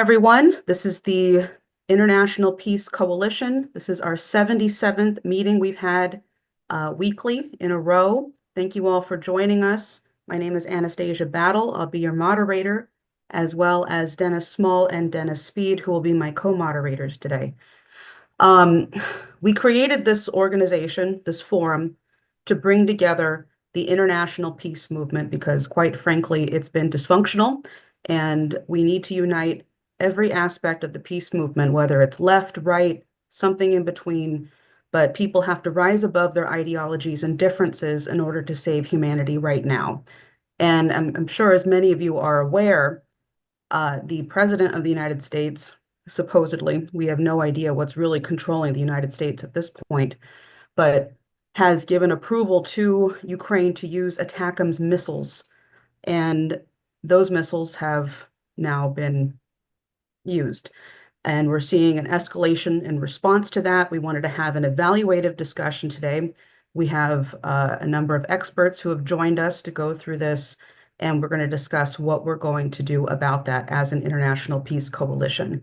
Everyone. This is the International Peace Coalition. This is our 77th meeting we've had weekly in a row. Thank you all for joining us. My name is Anastasia Battle. I'll be your moderator, as well as Dennis Small and Dennis Speed, who will be my co-moderators today. We created this organization, this forum, to bring together the international peace movement because, quite frankly, it's been dysfunctional, and we need to unite every aspect of the peace movement, whether it's left, right, something in between, but people have to rise above their ideologies and differences in order to save humanity right now. And I'm sure, as many of you are aware, the President of the United States, supposedly, we have no idea what's really controlling the United States at this point, but has given approval to Ukraine to use ATACMS missiles. And those missiles have now been used. And we're seeing an escalation in response to that. We wanted to have an evaluative discussion today. We have a number of experts who have joined us to go through this, and we're going to discuss what we're going to do about that as an international peace coalition.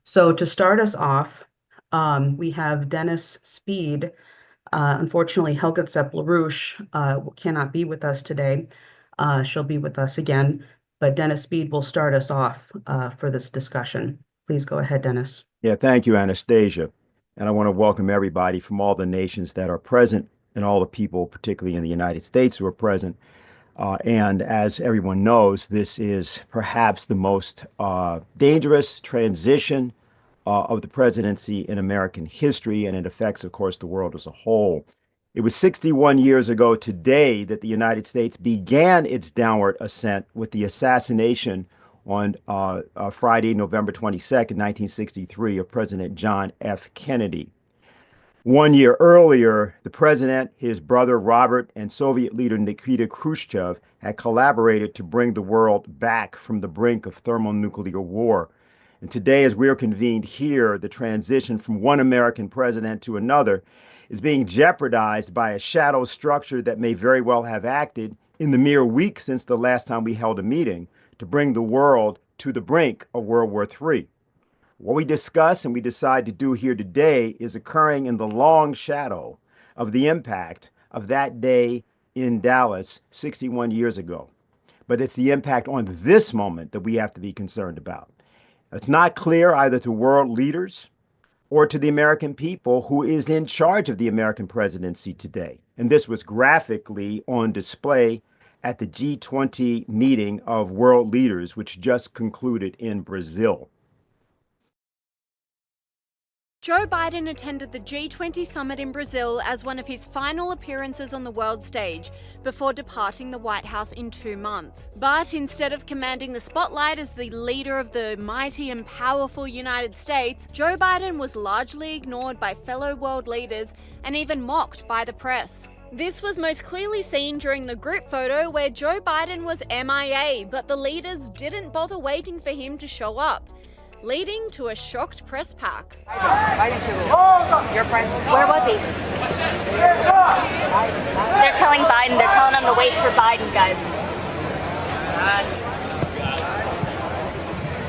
So to start us off, we have Dennis Speed. Unfortunately, Helga Zepp-LaRouche cannot be with us today. She'll be with us again. But Dennis Speed will start us off for this discussion. Please go ahead, Dennis. Yeah, thank you, Anastasia. And I want to welcome everybody from all the nations that are present and all the people, particularly in the United States, who are present. And as everyone knows, this is perhaps the most dangerous transition of the presidency in American history, and it affects, of course, the world as a whole. It was 61 years ago today that the United States began its downward ascent with the assassination on Friday, November 22nd, 1963, of President John F. Kennedy. 1 year earlier, the president, his brother Robert, and Soviet leader Nikita Khrushchev had collaborated to bring the world back from the brink of thermonuclear war. And today, as we're convened here, the transition from one American president to another is being jeopardized by a shadow structure that may very well have acted in the mere week since the last time we held a meeting to bring the world to the brink of World War III. What we discuss and we decide to do here today is occurring in the long shadow of the impact of that day in Dallas 61 years ago. But it's the impact on this moment that we have to be concerned about. It's not clear either to world leaders or to the American people who is in charge of the American presidency today. And this was graphically on display at the G20 meeting of world leaders, which just concluded in Brazil. Joe Biden attended the G20 summit in Brazil as one of his final appearances on the world stage before departing the White House in 2 months. But instead of commanding the spotlight as the leader of the mighty and powerful United States, Joe Biden was largely ignored by fellow world leaders and even mocked by the press. This was most clearly seen during the group photo where Joe Biden was MIA, but the leaders didn't bother waiting for him to show up, leading to a shocked press pack. Your friend, where was he? They're telling Biden, they're telling him to wait for Biden, guys.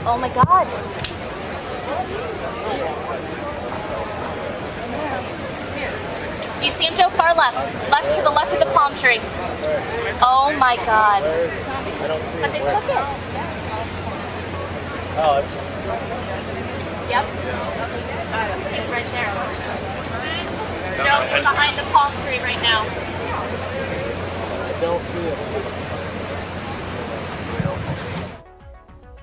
Oh my God. Do you see him, Joe? Far left. Left to the left of the palm tree. Oh my God. But they took it. Yep. He's right there. Joe, he's behind the palm tree right now. I don't see it.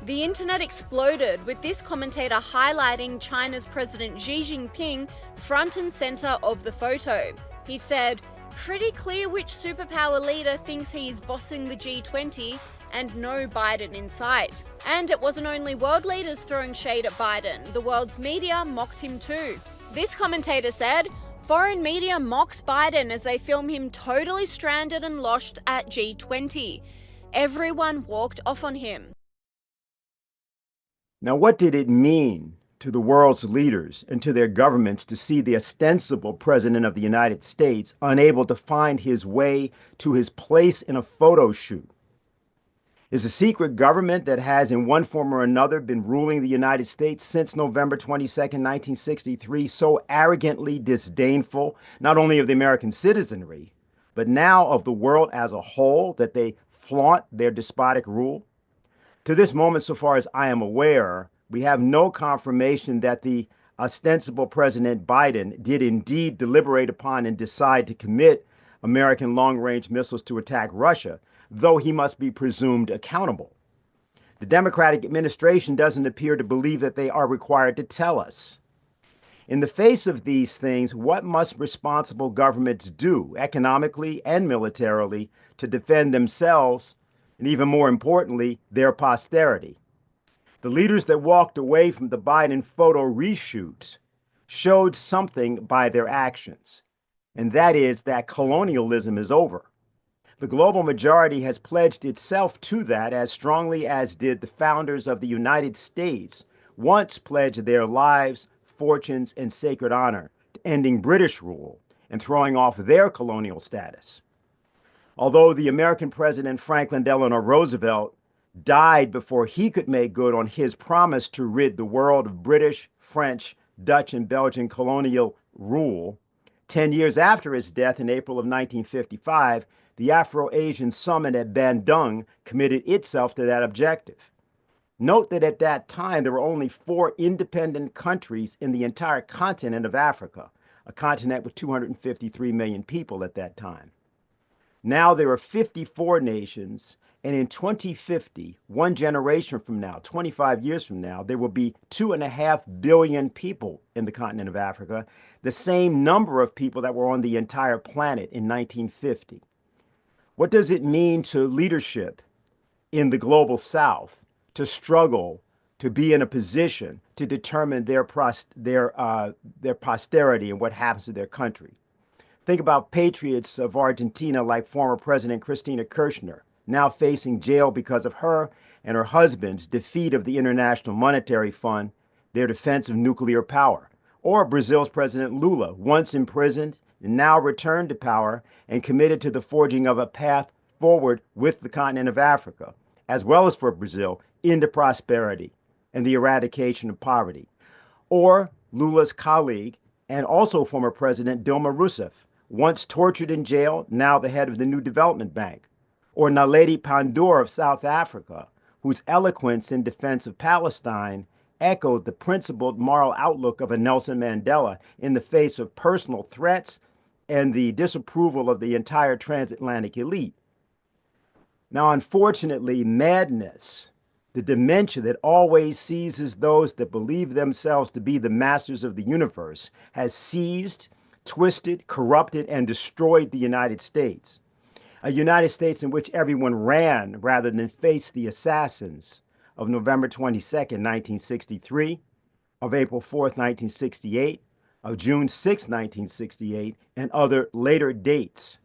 The internet exploded, with this commentator highlighting China's President Xi Jinping front and center of the photo. He said, "Pretty clear which superpower leader thinks he's bossing the G20, and no Biden in sight." And it wasn't only world leaders throwing shade at Biden, the world's media mocked him too. This commentator said, "Foreign media mocks Biden as they film him totally stranded and lost at G20. Everyone walked off on him." Now, what did it mean to the world's leaders and to their governments to see the ostensible president of the United States unable to find his way to his place in a photo shoot? Is a secret government that has, in one form or another, been ruling the United States since November 22nd, 1963, so arrogantly disdainful, not only of the American citizenry, but now of the world as a whole, that they flaunt their despotic rule? To this moment, so far as I am aware, we have no confirmation that the ostensible President Biden did indeed deliberate upon and decide to commit American long-range missiles to attack Russia, though he must be presumed accountable. The Democratic administration doesn't appear to believe that they are required to tell us. In the face of these things, what must responsible governments do, economically and militarily, to defend themselves, and even more importantly, their posterity? The leaders that walked away from the Biden photo reshoots showed something by their actions, and that is that colonialism is over. The global majority has pledged itself to that as strongly as did the founders of the United States once pledged their lives, fortunes, and sacred honor to ending British rule and throwing off their colonial status. Although the American President Franklin Delano Roosevelt died before he could make good on his promise to rid the world of British, French, Dutch, and Belgian colonial rule, 10 years after his death in April of 1955, the Afro-Asian Summit at Bandung committed itself to that objective. Note that at that time, there were only 4 independent countries in the entire continent of Africa, a continent with 253 million people at that time. Now there are 54 nations, and in 2050, one generation from now, 25 years from now, there will be 2.5 billion people in the continent of Africa, the same number of people that were on the entire planet in 1950. What does it mean to leadership in the global South to struggle to be in a position to determine their posterity and what happens to their country? Think about patriots of Argentina like former President Cristina Kirchner, now facing jail because of her and her husband's defeat of the International Monetary Fund, their defense of nuclear power. Or Brazil's President Lula, once imprisoned and now returned to power and committed to the forging of a path forward with the continent of Africa, as well as for Brazil, into prosperity and the eradication of poverty. Or Lula's colleague and also former President Dilma Rousseff, once tortured in jail, now the head of the New Development Bank. Or Naledi Pandor of South Africa, whose eloquence in defense of Palestine echoed the principled moral outlook of a Nelson Mandela in the face of personal threats and the disapproval of the entire transatlantic elite. Now, unfortunately, madness, the dementia that always seizes those that believe themselves to be the masters of the universe, has seized, twisted, corrupted, and destroyed the United States. A United States in which everyone ran rather than faced the assassins of November 22nd, 1963, of April 4th, 1968, of June 6, 1968, and other later dates.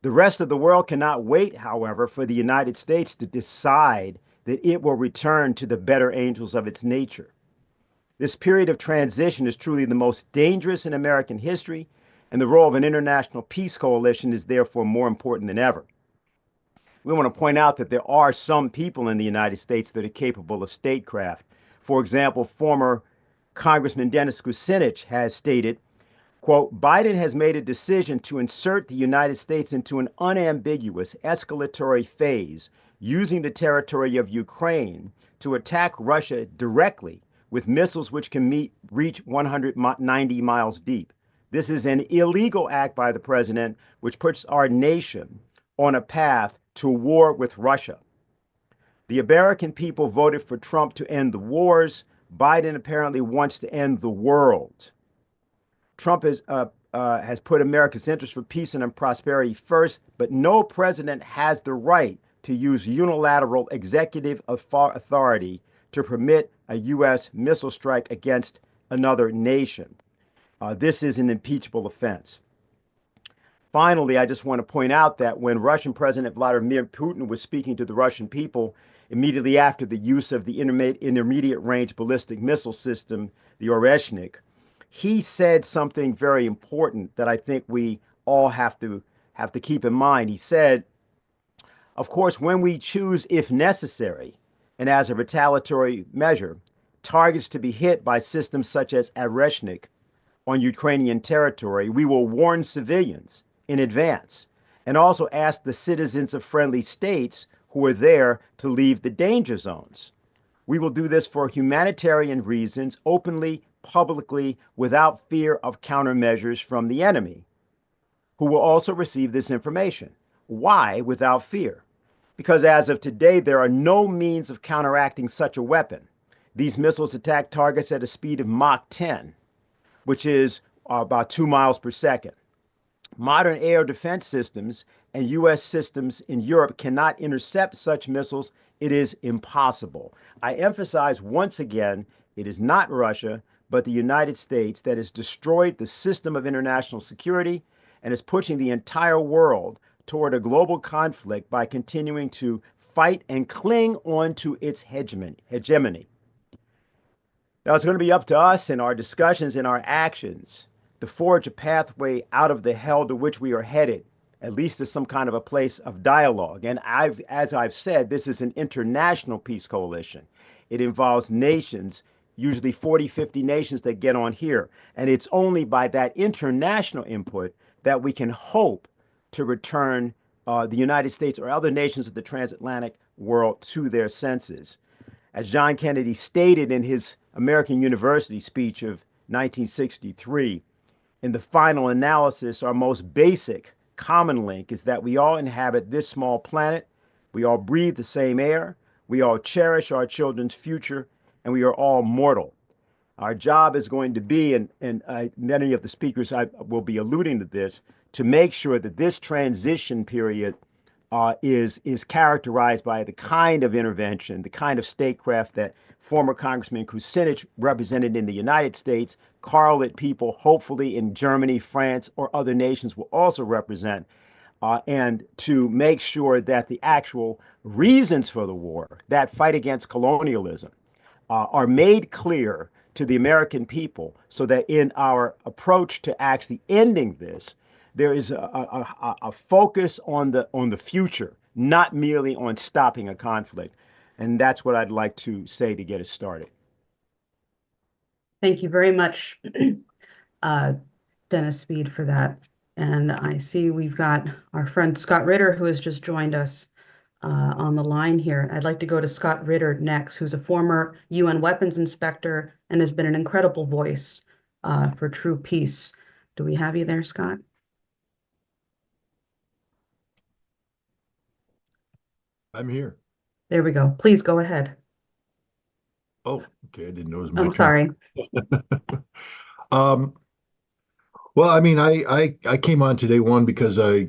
The rest of the world cannot wait, however, for the United States to decide that it will return to the better angels of its nature. This period of transition is truly the most dangerous in American history, and the role of an international peace coalition is therefore more important than ever. We want to point out that there are some people in the United States that are capable of statecraft. For example, former Congressman Dennis Kucinich has stated, quote, Biden has made a decision to insert the United States into an unambiguous escalatory phase using the territory of Ukraine to attack Russia directly with missiles which can reach 190 miles deep. This is an illegal act by the president, which puts our nation on a path to war with Russia. The American people voted for Trump to end the wars. Biden apparently wants to end the world. Trump has put America's interest for peace and prosperity first, but no president has the right to use unilateral executive authority to permit a U.S. missile strike against another nation. This is an impeachable offense. Finally, I just want to point out that when Russian President Vladimir Putin was speaking to the Russian people immediately after the use of the intermediate range ballistic missile system, the Oreshnik, he said something very important that I think we all have to keep in mind. He said, Of course, when we choose, if necessary, and as a retaliatory measure, targets to be hit by systems such as Areshnik on Ukrainian territory, we will warn civilians in advance and also ask the citizens of friendly states who are there to leave the danger zones. We will do this for humanitarian reasons, openly, publicly, without fear of countermeasures from the enemy, who will also receive this information. Why without fear? Because as of today, there are no means of counteracting such a weapon. These missiles attack targets at a speed of Mach 10, which is about 2 miles per second. Modern air defense systems and U.S. systems in Europe cannot intercept such missiles. It is impossible. I emphasize once again, it is not Russia, but the United States that has destroyed the system of international security and is pushing the entire world toward a global conflict by continuing to fight and cling on to its hegemony. Now, it's going to be up to us in our discussions and our actions to forge a pathway out of the hell to which we are headed, at least to some kind of a place of dialogue. And as I've said, this is an international peace coalition. It involves nations, usually 40, 50 nations that get on here. And it's only by that international input that we can hope to return the United States or other nations of the transatlantic world to their senses. As John Kennedy stated in his American University speech of 1963, in the final analysis, our most basic common link is that we all inhabit this small planet, we all breathe the same air, we all cherish our children's future, and we are all mortal. Our job is going to be, and many of the speakers will be alluding to this, to make sure that this transition period is characterized by the kind of intervention, the kind of statecraft that former Congressman Kucinich represented in the United States, correlate people, hopefully in Germany, France, or other nations will also represent, and to make sure that the actual reasons for the war, that fight against colonialism, are made clear to the American people so that in our approach to actually ending this, there is a focus on the future, not merely on stopping a conflict. And that's what I'd like to say to get us started. Thank you very much, Dennis Speed, for that. And I see we've got our friend Scott Ritter, who has just joined us on the line here. I'd like to go to Scott Ritter next, who's a former UN weapons inspector and has been an incredible voice for true peace. Do we have you there, Scott? I'm here. There we go. Please go ahead. Oh, okay. I didn't know it was my I'm turn. sorry. Well, I mean, I came on today, one, because I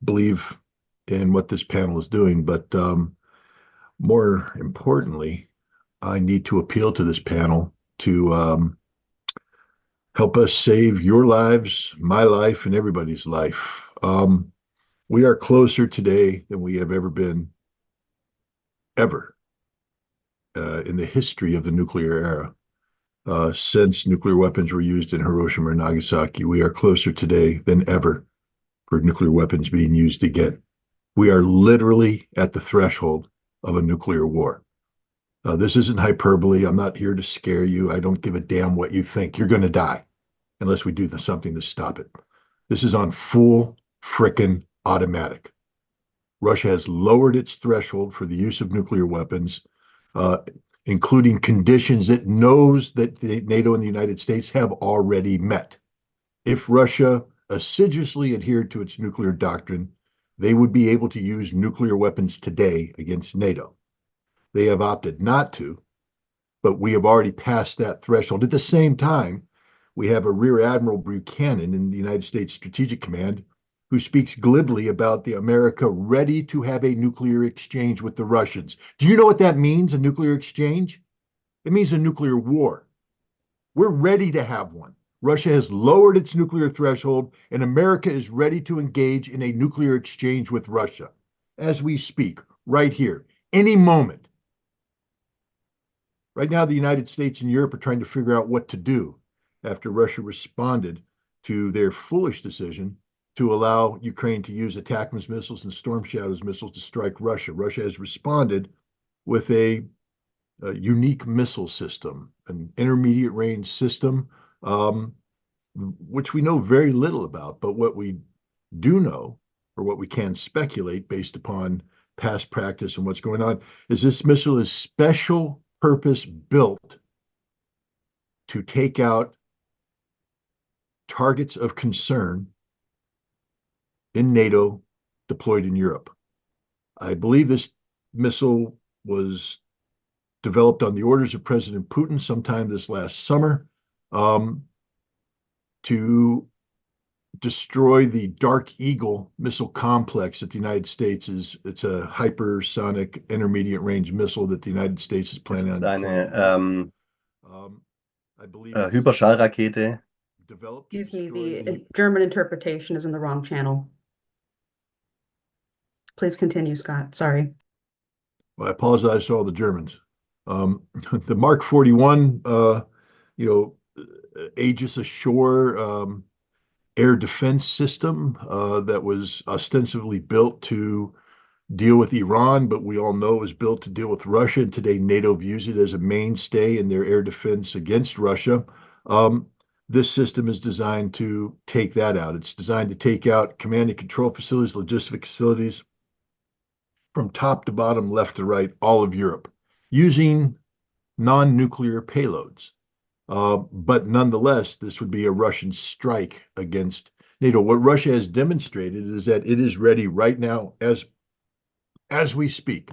believe in what this panel is doing, but more importantly, I need to appeal to this panel to help us save your lives, my life, and everybody's life. We are closer today than we have ever been, ever, in the history of the nuclear era. Since nuclear weapons were used in Hiroshima and Nagasaki, we are closer today than ever for nuclear weapons being used again. We are literally at the threshold of a nuclear war. This isn't hyperbole. I'm not here to scare you. I don't give a damn what you think. You're going to die unless we do something to stop it. This is on full frickin' automatic. Russia has lowered its threshold for the use of nuclear weapons, including conditions it knows that NATO and the United States have already met. If Russia assiduously adhered to its nuclear doctrine, they would be able to use nuclear weapons today against NATO. They have opted not to, but we have already passed that threshold. At the same time, we have a Rear Admiral Buchanan in the United States Strategic Command who speaks glibly about the America ready to have a nuclear exchange with the Russians. Do you know what that means, a nuclear exchange? It means a nuclear war. We're ready to have one. Russia has lowered its nuclear threshold, and America is ready to engage in a nuclear exchange with Russia as we speak, right here, any moment. Right now, the United States and Europe are trying to figure out what to do after Russia responded to their foolish decision to allow Ukraine to use ATACMS missiles and Storm Shadows missiles to strike Russia. Russia has responded with a unique missile system, an intermediate range system, which we know very little about. But what we do know, or what we can speculate based upon past practice and what's going on, is this missile is special purpose built to take out targets of concern in NATO deployed in Europe. I believe this missile was developed on the orders of President Putin sometime this last summer to destroy the Dark Eagle missile complex that the United States it's a hypersonic intermediate range missile that the United States is Es planning ist on eine deploying. I believe it's Hyperschallrakete. developed to Excuse me, destroy the German interpretation is in the wrong channel. Please continue, Scott. Sorry. Well, I apologize to all the Germans. The Mark 41, Aegis Ashore air defense system that was ostensibly built to deal with Iran, but we all know it was built to deal with Russia. And today, NATO views it as a mainstay in their air defense against Russia. This system is designed to take that out. It's designed to take out command and control facilities, logistic facilities from top to bottom, left to right, all of Europe, using non-nuclear payloads. But nonetheless, this would be a Russian strike against NATO. What Russia has demonstrated is that it is ready right now, as we speak,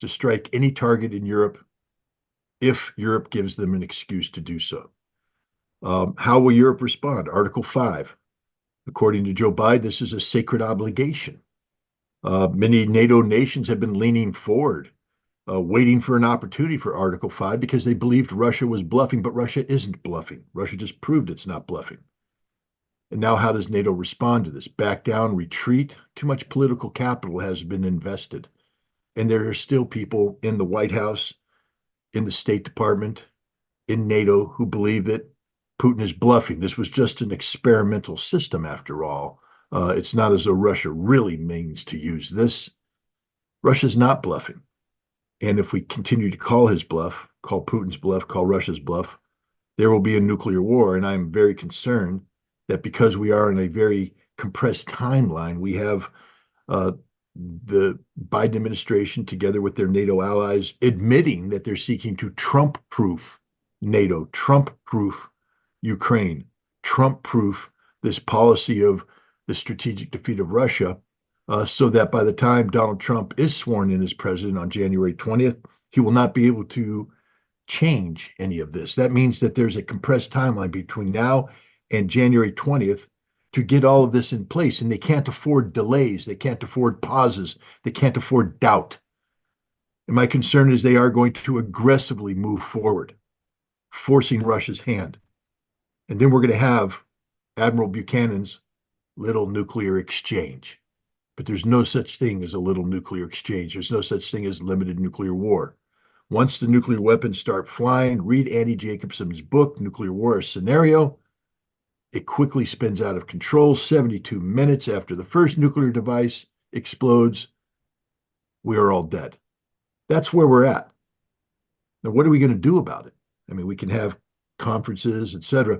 to strike any target in Europe if Europe gives them an excuse to do so. How will Europe respond? Article 5. According to Joe Biden, this is a sacred obligation. Many NATO nations have been leaning forward, waiting for an opportunity for Article 5 because they believed Russia was bluffing, but Russia isn't bluffing. Russia just proved it's not bluffing. And now how does NATO respond to this? Back down, retreat? Too much political capital has been invested. And there are still people in the White House, in the State Department, in NATO who believe that Putin is bluffing. This was just an experimental system after all. It's not as though Russia really means to use this. Russia's not bluffing. And if we continue to call his bluff, call Putin's bluff, call Russia's bluff, there will be a nuclear war. And I'm very concerned that because we are in a very compressed timeline, we have the Biden administration together with their NATO allies admitting that they're seeking to Trump-proof NATO, Trump-proof Ukraine, Trump-proof this policy of the strategic defeat of Russia, so that by the time Donald Trump is sworn in as president on January 20th, he will not be able to change any of this. That means that there's a compressed timeline between now and January 20th to get all of this in place, and they can't afford delays. They can't afford pauses. They can't afford doubt. And my concern is they are going to aggressively move forward, forcing Russia's hand. And then we're going to have Admiral Buchanan's little nuclear exchange. But there's no such thing as a little nuclear exchange. There's no such thing as limited nuclear war. Once the nuclear weapons start flying, read Andy Jacobson's book, Nuclear War: A Scenario. It quickly spins out of control. 72 minutes after the first nuclear device explodes, we are all dead. That's where we're at. Now, what are we going to do about it? I mean, we can have conferences, etc.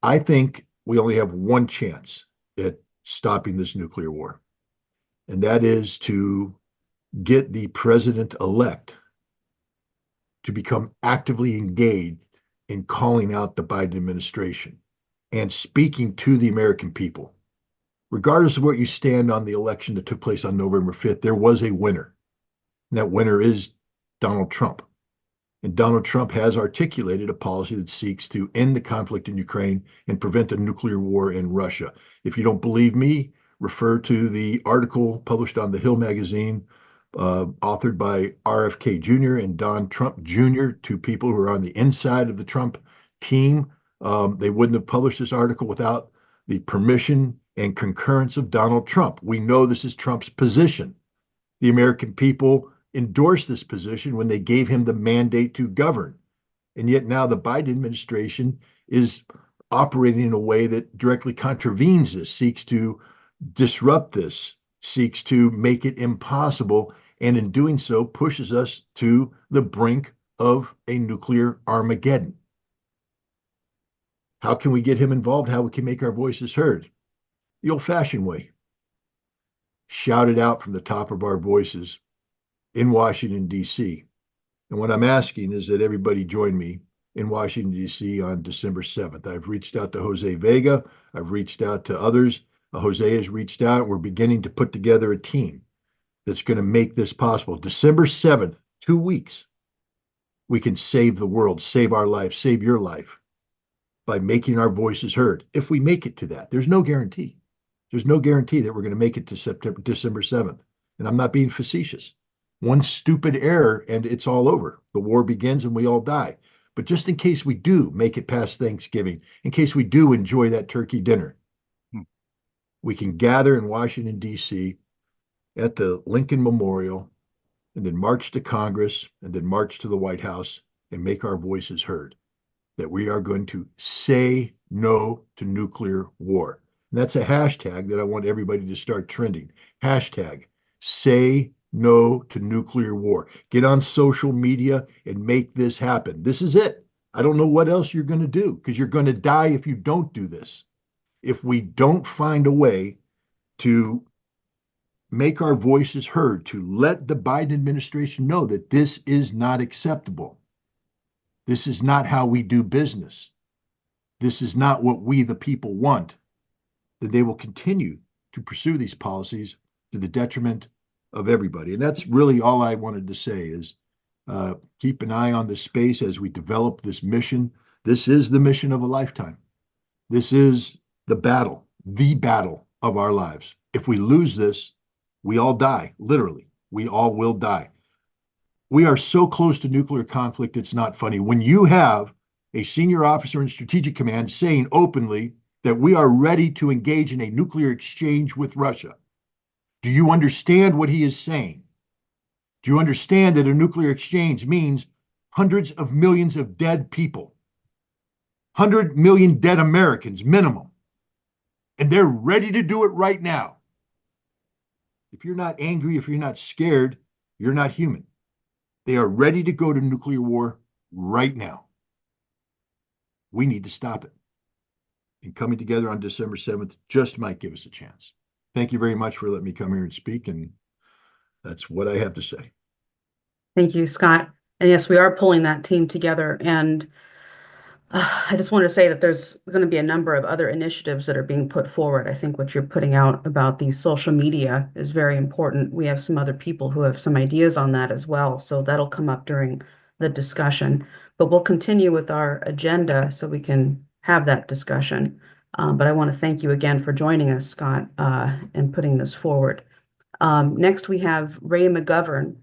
I think we only have one chance at stopping this nuclear war, and that is to get the president-elect to become actively engaged in calling out the Biden administration and speaking to the American people. Regardless of what you stand on the election that took place on November 5th, there was a winner. And that winner is Donald Trump. And Donald Trump has articulated a policy that seeks to end the conflict in Ukraine and prevent a nuclear war in Russia. If you don't believe me, refer to the article published on The Hill magazine, authored by RFK Jr. and Don Trump Jr., two people who are on the inside of the Trump team. They wouldn't have published this article without the permission and concurrence of Donald Trump. We know this is Trump's position. The American people endorsed this position when they gave him the mandate to govern. And yet now the Biden administration is operating in a way that directly contravenes this, seeks to disrupt this, seeks to make it impossible, and in doing so pushes us to the brink of a nuclear Armageddon. How can we get him involved? How we can make our voices heard? The old-fashioned way. Shout it out from the top of our voices in Washington, D.C. And what I'm asking is that everybody join me in Washington, D.C. on December 7th. I've reached out to Jose Vega. I've reached out to others. Jose has reached out. We're beginning to put together a team that's going to make this possible. December 7th, 2 weeks, we can save the world, save our life, save your life by making our voices heard. If we make it to that, there's no guarantee. There's no guarantee that we're going to make it to December 7th. And I'm not being facetious. One stupid error and it's all over. The war begins and we all die. But just in case we do make it past Thanksgiving, in case we do enjoy that turkey dinner, we can gather in Washington, D.C. at the Lincoln Memorial and then march to Congress and then march to the White House and make our voices heard that we are going to say no to nuclear war. And that's a hashtag that I want everybody to start trending. Hashtag say no to nuclear war. Get on social media and make this happen. This is it. I don't know what else you're going to do because you're going to die if you don't do this. If we don't find a way to make our voices heard, to let the Biden administration know that this is not acceptable. This is not how we do business. This is not what we, the people, want. That they will continue to pursue these policies to the detriment of everybody. And that's really all I wanted to say is keep an eye on this space as we develop this mission. This is the mission of a lifetime. This is the battle of our lives. If we lose this, we all die, literally. We all will die. We are so close to nuclear conflict, it's not funny. When you have a senior officer in Strategic Command saying openly that we are ready to engage in a nuclear exchange with Russia, do you understand what he is saying? Do you understand that a nuclear exchange means hundreds of millions of dead people? 100 million dead Americans minimum. And they're ready to do it right now. If you're not angry, if you're not scared, you're not human. They are ready to go to nuclear war right now. We need to stop it. And coming together on December 7th just might give us a chance. Thank you very much for letting me come here and speak. And that's what I have to say. Thank you, Scott. And yes, we are pulling that team together. And I just want to say that there's going to be a number of other initiatives that are being put forward. I think what you're putting out about the social media is very important. We have some other people who have some ideas on that as well. So that'll come up during the discussion. But we'll continue with our agenda so we can have that discussion. But I want to thank you again for joining us, Scott, and putting this forward. Next, we have Ray McGovern,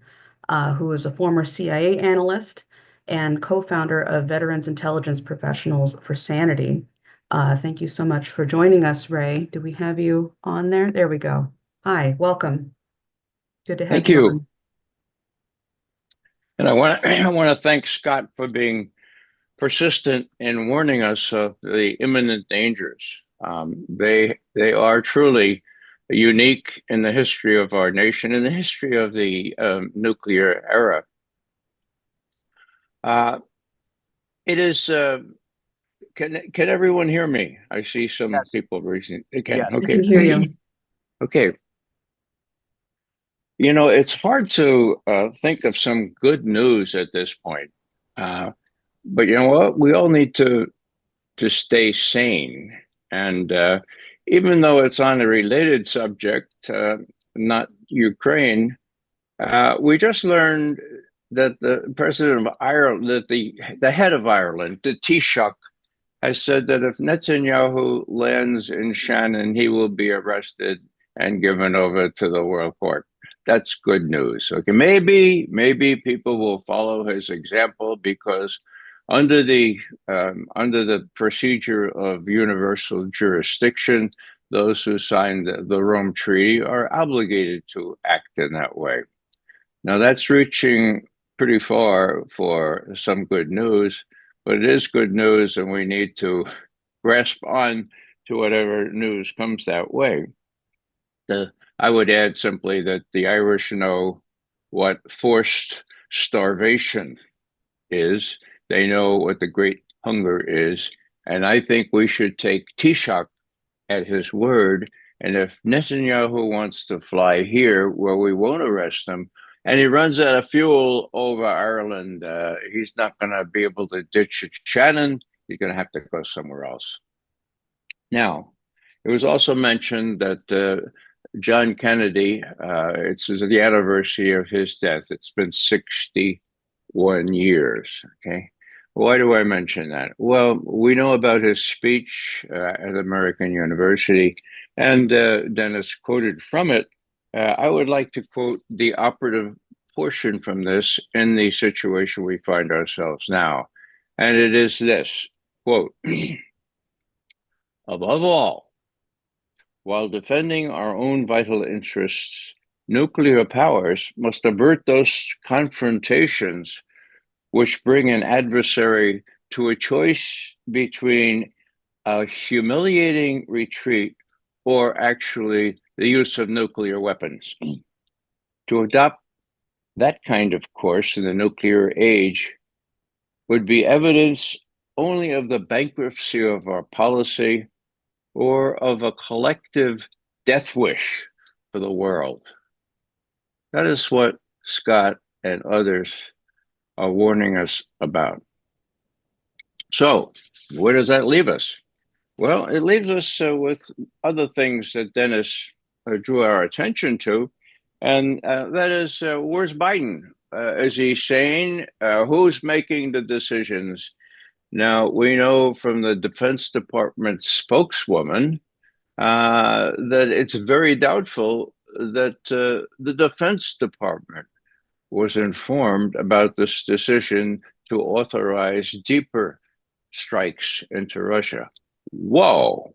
who is a former CIA analyst and co-founder of Veterans Intelligence Professionals for Sanity. Thank you so much for joining us, Ray. Do we have you on there? There we go. Hi, welcome. Good to have Thank you you. on. And I want to thank Scott for being persistent in warning us of the imminent dangers. They are truly unique in the history of our nation, in the history of the nuclear era. It is. Can everyone hear me? I see some Yes. people raising. They can. Yes. We Okay. can hear you. Okay. You know, it's hard to think of some good news at this point. But you know what? We all need to stay sane. And even though it's on a related subject, not Ukraine, we just learned that the president of Ireland, that the head of Ireland, the Taoiseach, has said that if Netanyahu lands in Shannon, he will be arrested and given over to the World Court. That's good news. Okay, maybe people will follow his example because under the procedure of universal jurisdiction, those who signed the Rome Treaty are obligated to act in that way. Now that's reaching pretty far for some good news, but it is good news, and we need to grasp on to whatever news comes that way. I would add simply that the Irish know what forced starvation is. They know what the great hunger is. And I think we should take Taoiseach at his word. And if Netanyahu wants to fly here where we won't arrest him, and he runs out of fuel over Ireland, he's not going to be able to ditch Shannon. He's going to have to go somewhere else. Now, it was also mentioned that John Kennedy, it's the anniversary of his death. It's been 61 years, okay? Why do I mention that? Well, we know about his speech at American University, and Dennis quoted from it. I would like to quote the operative portion from this in the situation we find ourselves now. And it is this, quote, above all, while defending our own vital interests, nuclear powers must avert those confrontations which bring an adversary to a choice between a humiliating retreat or actually the use of nuclear weapons. To adopt that kind of course in the nuclear age would be evidence only of the bankruptcy of our policy or of a collective death wish for the world. That is what Scott and others are warning us about. So, where does that leave us? Well, it leaves us with other things that Dennis drew our attention to, and that is, where's Biden? Is he sane? Who's making the decisions? Now, we know from the Defense Department spokeswoman that it's very doubtful that the Defense Department was informed about this decision to authorize deeper strikes into Russia. Whoa,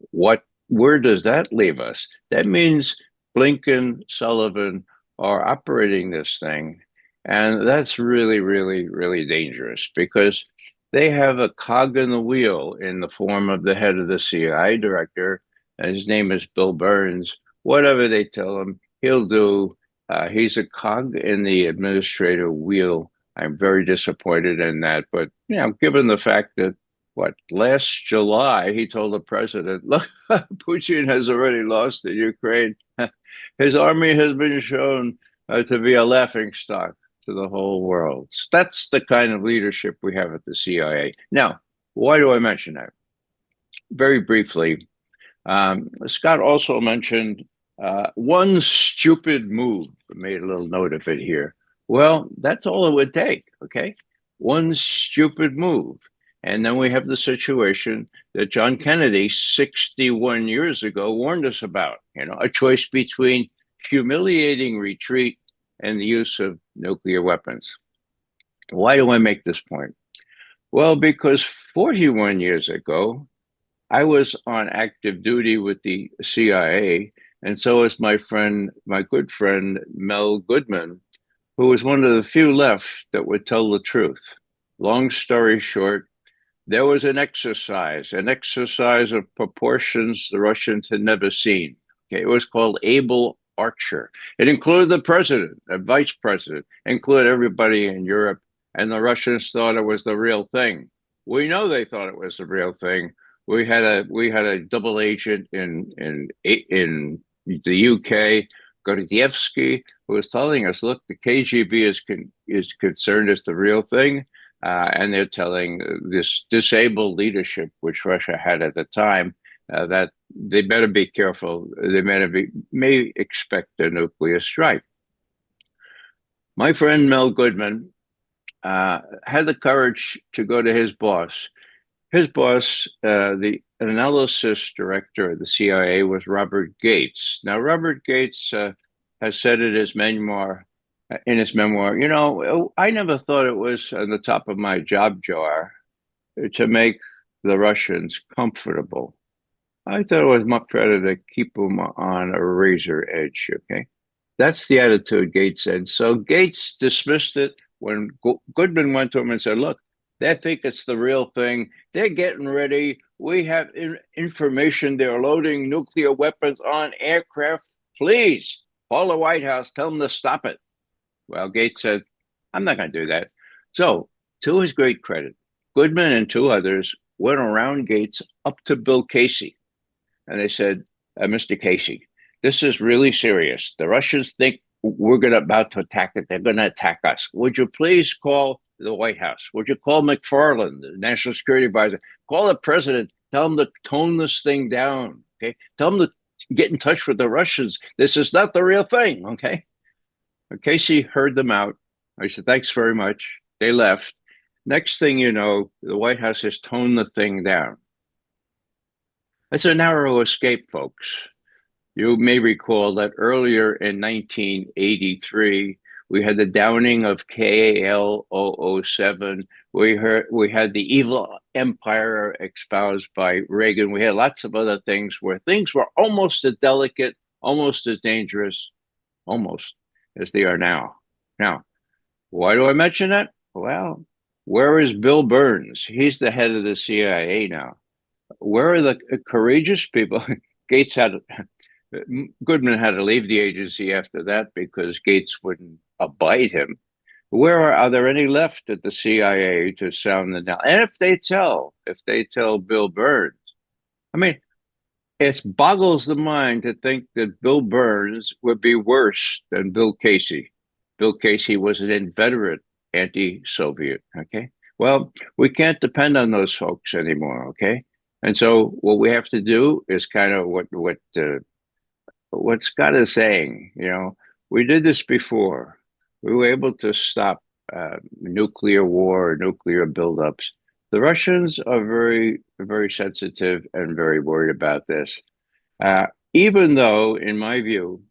where does that leave us? That means Blinken, Sullivan are operating this thing. And that's really, really, really dangerous because they have a cog in the wheel in the form of the head of the CIA director. And his name is Bill Burns. Whatever they tell him, he'll do. He's a cog in the administrative wheel. I'm very disappointed in that. But, you know, given the fact that, last July, he told the president, look, Putin has already lost in Ukraine. His army has been shown to be a laughingstock to the whole world. That's the kind of leadership we have at the CIA. Now, why do I mention that? Very briefly, Scott also mentioned one stupid move. I made a little note of it here. Well, that's all it would take, okay? One stupid move. And then we have the situation that John Kennedy, 61 years ago, warned us about, you know, a choice between humiliating retreat and the use of nuclear weapons. Why do I make this point? Well, because 41 years ago, I was on active duty with the CIA, and so is my good friend, Mel Goodman, who was one of the few left that would tell the truth. Long story short, there was an exercise of proportions the Russians had never seen. Okay, it was called Able Archer. It included the president, the vice president, included everybody in Europe, and the Russians thought it was the real thing. We know they thought it was the real thing. We had a double agent in the UK, Gordievsky, who was telling us, look, the KGB is concerned it's the real thing. And they're telling this disabled leadership, which Russia had at the time, that they better be careful. They may expect a nuclear strike. My friend Mel Goodman had the courage to go to his boss. His boss, the analysis director of the CIA, was Robert Gates. Now, Robert Gates has said in his memoir, you know, I never thought it was on the top of my job jar to make the Russians comfortable. I thought it was much better to keep them on a razor edge, okay? That's the attitude Gates said. So Gates dismissed it when Goodman went to him and said, look, they think it's the real thing. They're getting ready. We have information. They're loading nuclear weapons on aircraft please call the White House, tell them to stop it. Well, Gates said, I'm not going to do that. So, to his great credit, Goodman and two others went around Gates up to Bill Casey. And they said, Mr. Casey, this is really serious. The Russians think we're about to attack it. They're going to attack us. Would you please call the White House? Would you call McFarland, the National Security Advisor? Call the president. Tell him to tone this thing down. Okay. Tell him to get in touch with the Russians. This is not the real thing. Okay. Casey heard them out. I said, thanks very much. They left. Next thing you know, the White House has toned the thing down. It's a narrow escape, folks. You may recall that earlier in 1983, we had the downing of KAL-007. We had the evil empire espoused by Reagan. We had lots of other things where things were almost as delicate, almost as dangerous, almost as they are now. Now, why do I mention that? Well, where is Bill Burns? He's the head of the CIA now. Where are the courageous people? Goodman had to leave the agency after that because Gates wouldn't abide him. Where are there any left at the CIA to sound the knell? And if they tell Bill Burns, I mean, it boggles the mind to think that Bill Burns would be worse than Bill Casey. Bill Casey was an inveterate anti-Soviet. Okay, well, we can't depend on those folks anymore. Okay. And so what we have to do is kind of what Scott is saying. You know, we did this before. We were able to stop nuclear war, nuclear buildups. The Russians are very, very sensitive and very worried about this. Even though, in my view,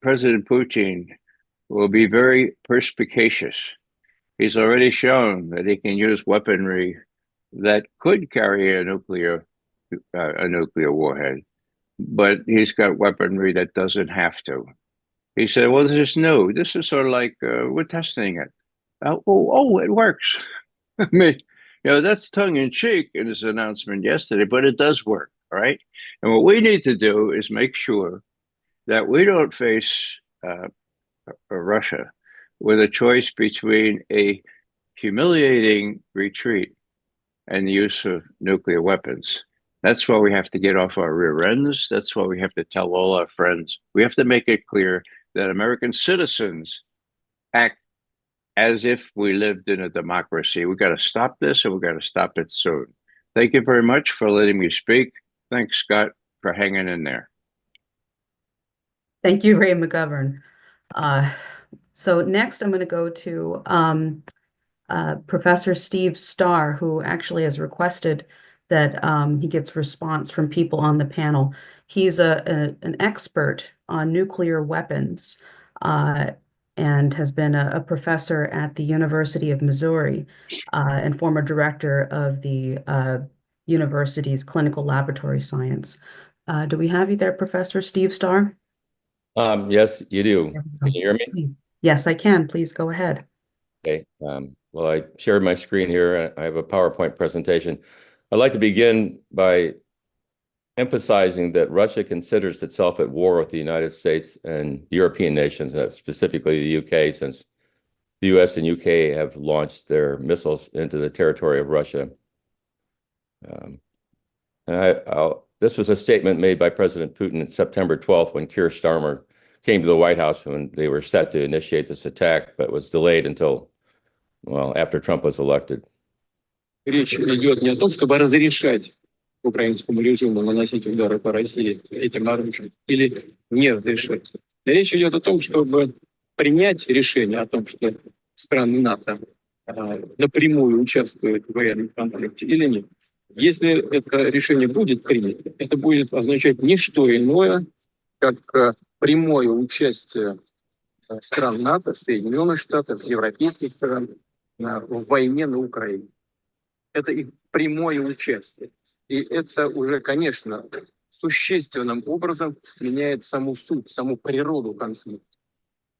President Putin will be very perspicacious. He's already shown that he can use weaponry that could carry a nuclear warhead, but he's got weaponry that doesn't have to. He said, well, this is new. This is sort of like we're testing it. Oh, it works. I mean, you know, that's tongue in cheek in his announcement yesterday, but it does work, all right? And what we need to do is make sure that we don't face Russia with a choice between a humiliating retreat and the use of nuclear weapons. That's why we have to get off our rear ends. That's why we have to tell all our friends. We have to make it clear that American citizens act as if we lived in a democracy. We got to stop this, and we got to stop it soon. Thank you very much for letting me speak. Thanks, Scott, for hanging in there. Thank you, Ray McGovern. So next I'm going to go to Professor Steve Starr, who actually has requested that he gets response from people on the panel. He's an expert on nuclear weapons and has been a professor at the University of Missouri and former director of the university's clinical laboratory science. Do we have you there, Professor Steve Starr? Yes, you do. Can you hear me? Yes, I can. Please go ahead. Okay. Well, I shared my screen here. I have a PowerPoint presentation. I'd like to begin by emphasizing that Russia considers itself at war with the United States and European nations, specifically the UK, since the US and UK have launched their missiles into the territory of Russia. This was a statement made by President Putin on September 12th when Keir Starmer came to the White House when they were set to initiate this attack, but was delayed until, well, after Trump was elected. Речь идет не о том, чтобы разрешать украинскому режиму наносить удары по России этим оружием или не разрешать. Речь идет о том, чтобы принять решение о том, что страны НАТО напрямую участвуют в военном конфликте или нет. Если это решение будет принято, это будет означать не что иное, как прямое участие стран НАТО, Соединенных Штатов, европейских стран в войне на Украине. Это их прямое участие. И это уже, конечно, существенным образом меняет саму суть, саму природу конфликта.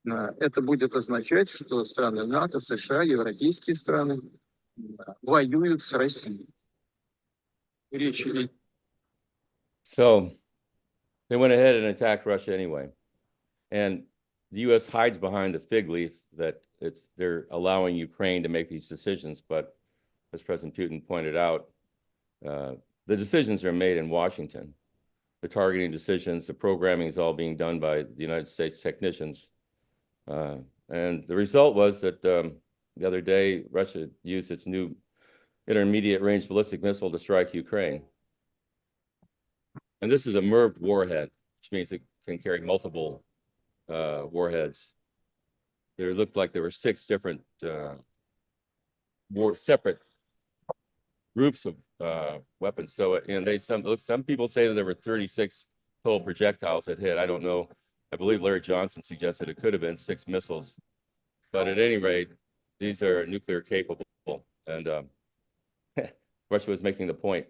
Это будет означать, что страны НАТО, США, европейские страны воюют с Россией. Речь идет. So They went ahead and attacked Russia anyway. And the U.S. hides behind the fig leaf that they're allowing Ukraine to make these decisions. But as President Putin pointed out, the decisions are made in Washington. The targeting decisions, the programming is all being done by the United States technicians. And the result was that the other day, Russia used its new intermediate range ballistic missile to strike Ukraine. And this is a MIRV warhead, which means it can carry multiple warheads. There looked like there were 6 different separate groups of weapons. So, and some people say that there were 36 total projectiles that hit. I don't know. I believe Larry Johnson suggested it could have been 6 missiles. But at any rate, these are nuclear capable, and Russia was making the point.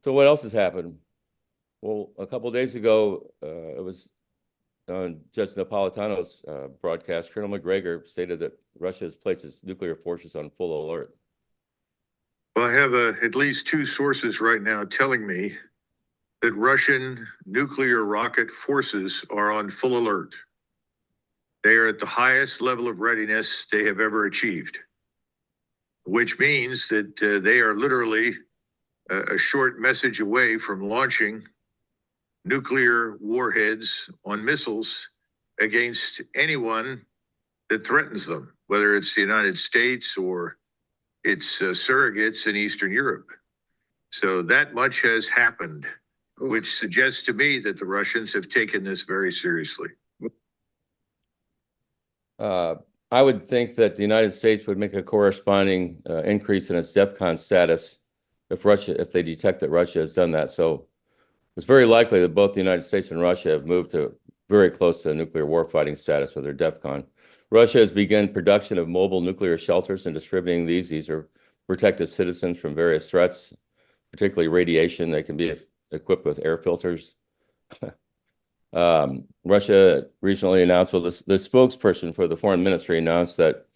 So what else has happened? Well, a couple of days ago, it was on Judge Napolitano's broadcast, Colonel McGregor stated that Russia has placed its nuclear forces on full alert. Well, I have at least 2 sources right now telling me that Russian nuclear rocket forces are on full alert. They are at the highest level of readiness they have ever achieved, which means that they are literally a short message away from launching nuclear warheads on missiles against anyone that threatens them, whether it's the United States or its surrogates in Eastern Europe. So that much has happened, which suggests to me that the Russians have taken this very seriously. I would think that the United States would make a corresponding increase in its DEFCON status if they detect that Russia has done that. So it's very likely that both the United States and Russia have moved to very close to nuclear warfighting status with their DEFCON. Russia has begun production of mobile nuclear shelters and distributing these. These are protected citizens from various threats, particularly radiation. They can be equipped with air filters. Russia recently announced, well, the spokesperson for the foreign ministry announced that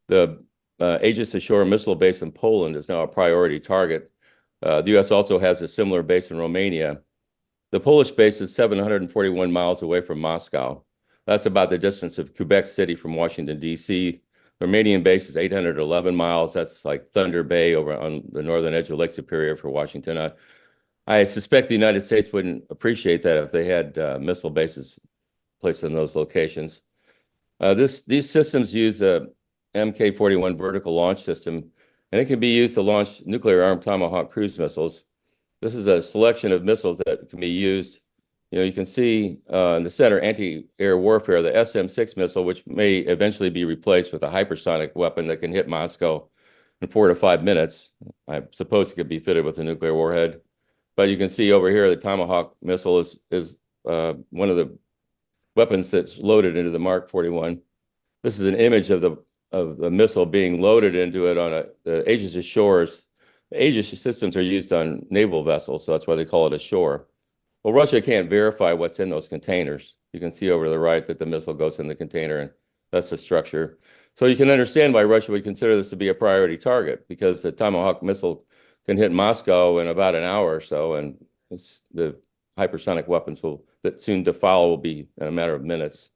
the Aegis Ashore missile base in Poland is now a priority target. The U.S. also has a similar base in Romania. The Polish base is 741 miles away from Moscow. That's about the distance of Quebec City from Washington, D.C. The Romanian base is 811 miles. That's like Thunder Bay over on the northern edge of Lake Superior for Washington. I suspect the United States wouldn't appreciate that if they had missile bases placed in those locations. These systems use a Mk-41 vertical launch system, and it can be used to launch nuclear-armed Tomahawk cruise missiles. This is a selection of missiles that can be used. You can see in the center anti-air warfare, the SM-6 missile, which may eventually be replaced with a hypersonic weapon that can hit Moscow in 4 to 5 minutes. I suppose it could be fitted with a nuclear warhead. But you can see over here, the Tomahawk missile is one of the weapons that's loaded into the Mark 41. This is an image of the missile being loaded into it on the Aegis Ashores. The Aegis systems are used on naval vessels, so that's why they call it ashore. Well, Russia can't verify what's in those containers. You can see over to the right that the missile goes in the container, and that's the structure. So you can understand why Russia would consider this to be a priority target, because the Tomahawk missile can hit Moscow in about an hour or so, and the hypersonic weapons that soon to follow will be in a matter of minutes.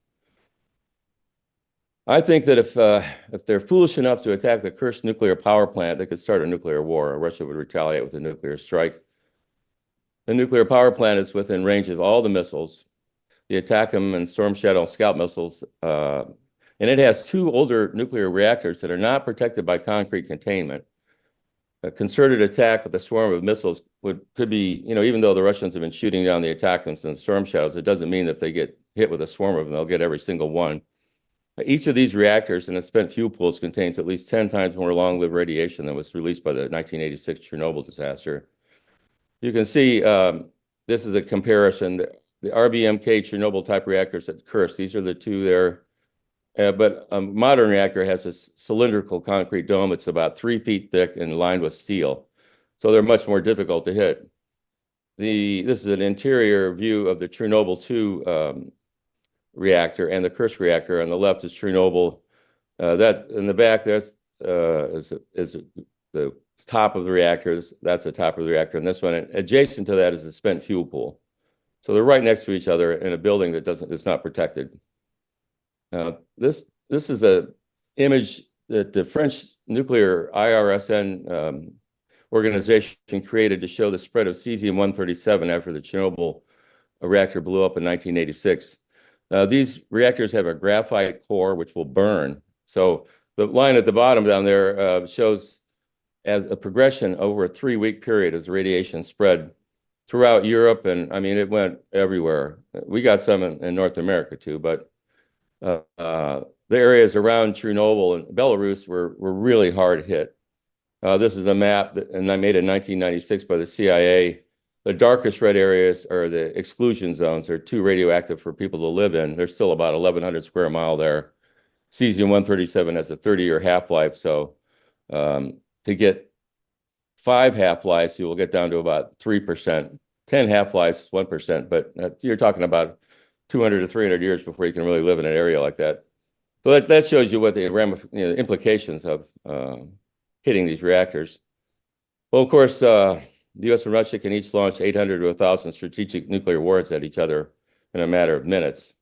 I think that if they're foolish enough to attack the Kursk nuclear power plant, they could start a nuclear war. Russia would retaliate with a nuclear strike. The nuclear power plant is within range of all the missiles, the ATACMS and Storm Shadow Scout missiles, and it has 2 older nuclear reactors that are not protected by concrete containment. A concerted attack with a swarm of missiles could be, even though the Russians have been shooting down the ATACMS and Storm Shadows, it doesn't mean that if they get hit with a swarm of them, they'll get every single one. Each of these reactors and its spent fuel pools contains at least 10 times more long-lived radiation than was released by the 1986 Chernobyl disaster. You can see this is a comparison. The RBMK Chernobyl type reactors at Kursk, these are the 2 there. But a modern reactor has a cylindrical concrete dome. It's about 3 feet thick and lined with steel. So they're much more difficult to hit. This is an interior view of the Chernobyl 2 reactor and the Kursk reactor. On the left is Chernobyl. That in the back, that's is the top of the reactors. That's the top of the reactor. And this one, adjacent to that, is the spent fuel pool. So they're right next to each other in a building that's not protected. This is a image that the French nuclear IRSN organization created to show the spread of cesium-137 after the Chernobyl reactor blew up in 1986. These reactors have a graphite core which will burn. So the line at the bottom down there shows as a progression over a 3-week period as the radiation spread throughout Europe, and I mean, it went everywhere. We got some in North America too, but the areas around Chernobyl and Belarus were really hard hit. This is a map and I made in 1996 by the CIA. The darkest red areas are the exclusion zones. They're too radioactive for people to live in. There's still about 1,100 square mile there. Cesium-137 has a 30-year half-life, so to get 5 half-lives, you will get down to about 3%. 10 half-lives, 1%, but you're talking about 200 to 300 years before you can really live in an area like that. So that shows you what the implications of hitting these reactors. Well, of course, the U.S. and Russia can each launch 800 to 1,000 strategic nuclear warheads at each other in a matter of minutes.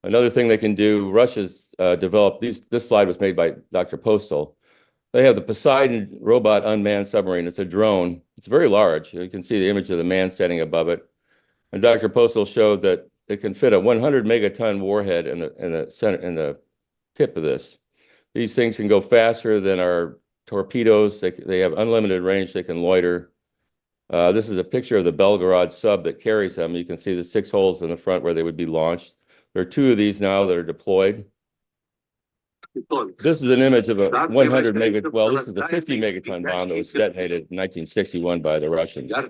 Another thing they can do, Russia's developed, this slide was made by Dr. Postal. They have the Poseidon robot unmanned submarine. It's a drone. It's very large. You can see the image of the man standing above it. And Dr. Postal showed that it can fit a 100 megaton warhead in the tip of this. These things can go faster than our torpedoes. They have unlimited range. They can loiter. This is a picture of the Belgorod sub that carries them. You can see the 6 holes in the front where they would be launched. There are 2 of these now that are deployed. This is an image of a 100 megaton, well, this is a 50 megaton bomb that was detonated in 1961 by the Russians. I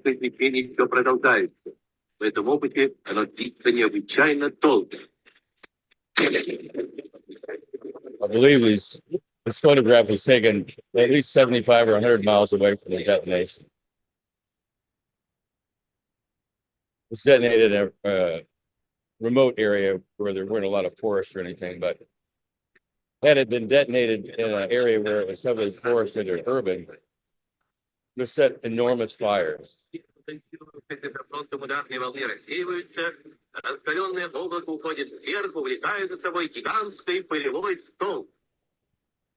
believe this photograph was taken at least 75 or 100 miles away from the detonation. It was detonated in a remote area where there weren't a lot of forests or anything, but had it been detonated in an area where it was heavily forested or urban, it would set enormous fires.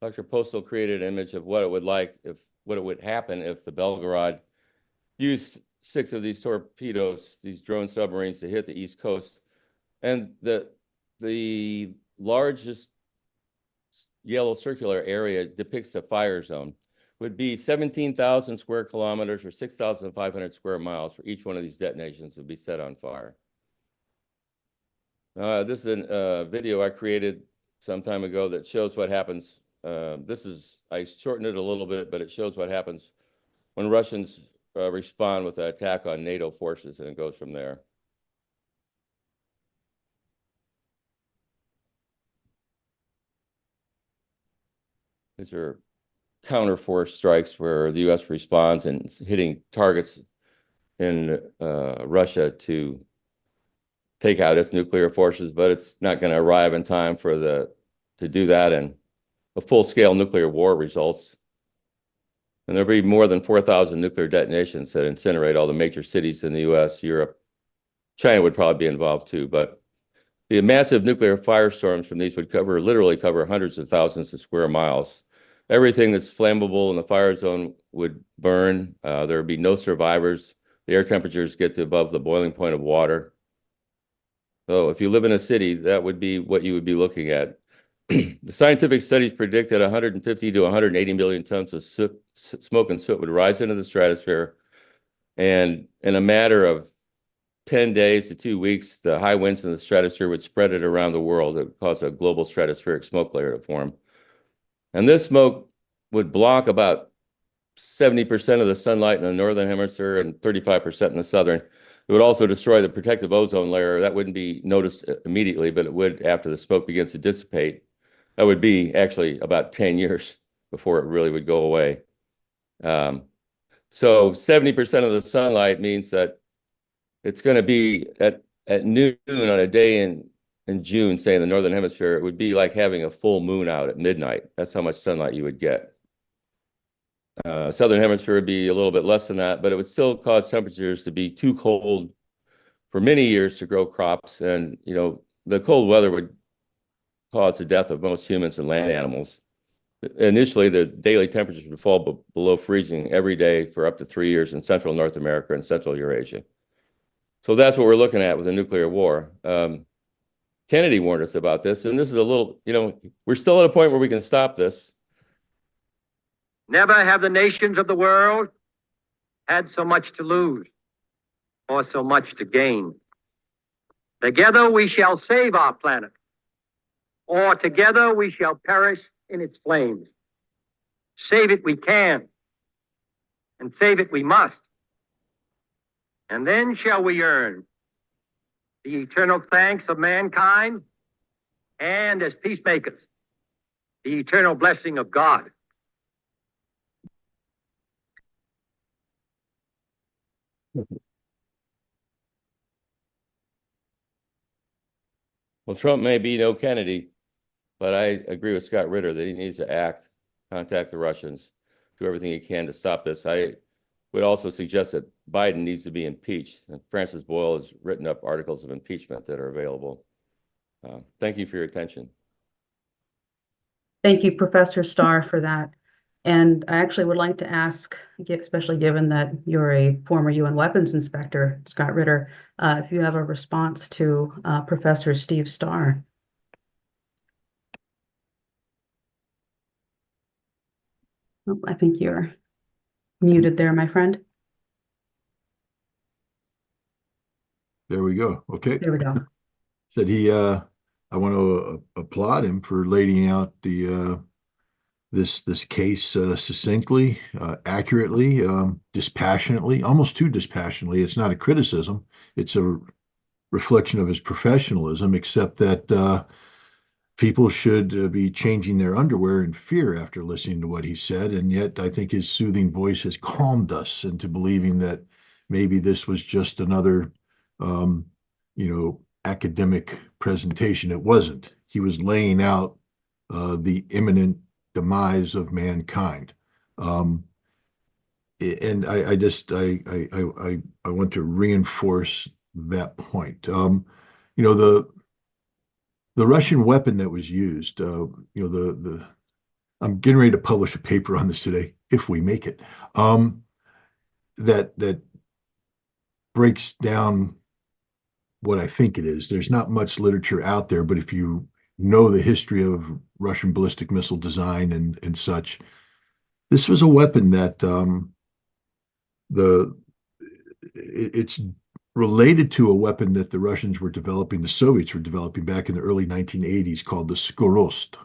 Dr. Postal created an image of what it would happen if the Belgorod used 6 of these torpedoes, these drone submarines, to hit the East Coast. And the largest yellow circular area depicts a fire zone. Would be 17,000 square kilometers or 6,500 square miles for each one of these detonations would be set on fire. This is a video I created some time ago that shows what happens. I shortened it a little bit, but it shows what happens when Russians respond with an attack on NATO forces, and it goes from there. These are counterforce strikes where the U.S. responds and hitting targets in Russia to take out its nuclear forces, but it's not going to arrive in time to do that, and a full-scale nuclear war results. And there'll be more than 4,000 nuclear detonations that incinerate all the major cities in the U.S., Europe. China would probably be involved too, but the massive nuclear firestorms from these would literally cover hundreds of thousands of square miles. Everything that's flammable in the fire zone would burn. There would be no survivors. The air temperatures get to above the boiling point of water. So if you live in a city, that would be what you would be looking at. The scientific studies predict that 150 to 180 million tons of smoke and soot would rise into the stratosphere. And in a matter of 10 days to 2 weeks, the high winds in the stratosphere would spread it around the world. It would cause a global stratospheric smoke layer to form. And this smoke would block about 70% of the sunlight in the northern hemisphere and 35% in the southern. It would also destroy the protective ozone layer. That wouldn't be noticed immediately, but it would after the smoke begins to dissipate. That would be actually about 10 years before it really would go away. So 70% of the sunlight means that it's going to be at noon on a day in June, say in the northern hemisphere, it would be like having a full moon out at midnight. That's how much sunlight you would get. Southern hemisphere would be a little bit less than that, but it would still cause temperatures to be too cold for many years to grow crops. And, the cold weather would cause the death of most humans and land animals. Initially, the daily temperatures would fall below freezing every day for up to 3 years in Central North America and Central Eurasia. So that's what we're looking at with a nuclear war. Kennedy warned us about this, and this is a little, we're still at a point where we can stop this. Never have the nations of the world had so much to lose or so much to gain. Together we shall save our planet, or together we shall perish in its flames. Save it we can, and save it we must. And then shall we earn the eternal thanks of mankind, and as peacemakers, the eternal blessing of God. Well, Trump may be no Kennedy, but I agree with Scott Ritter that he needs to act, contact the Russians, do everything he can to stop this. I would also suggest that Biden needs to be impeached. And Francis Boyle has written up articles of impeachment that are available. Thank you for your attention. Thank you, Professor Starr, for that. And I actually would like to ask, especially given that you're a former UN weapons inspector, Scott Ritter, if you have a response to Professor Steve Starr. Oh, I think you're muted there, my friend. There we go. Okay. There we go. Said I want to applaud him for laying out the this case succinctly, accurately, dispassionately, almost too dispassionately. It's not a criticism. It's a reflection of his professionalism, except that people should be changing their underwear in fear after listening to what he said. And yet I think his soothing voice has calmed us into believing that maybe this was just another, academic presentation. It wasn't. He was laying out the imminent demise of mankind. And I want to reinforce that point. The Russian weapon that was used, I'm getting ready to publish a paper on this today, if we make it, that breaks down what I think it is. There's not much literature out there, but if you know the history of Russian ballistic missile design and such, this was a weapon that it's related to a weapon that the Russians were developing, the Soviets were developing back in the early 1980s called the Skorost.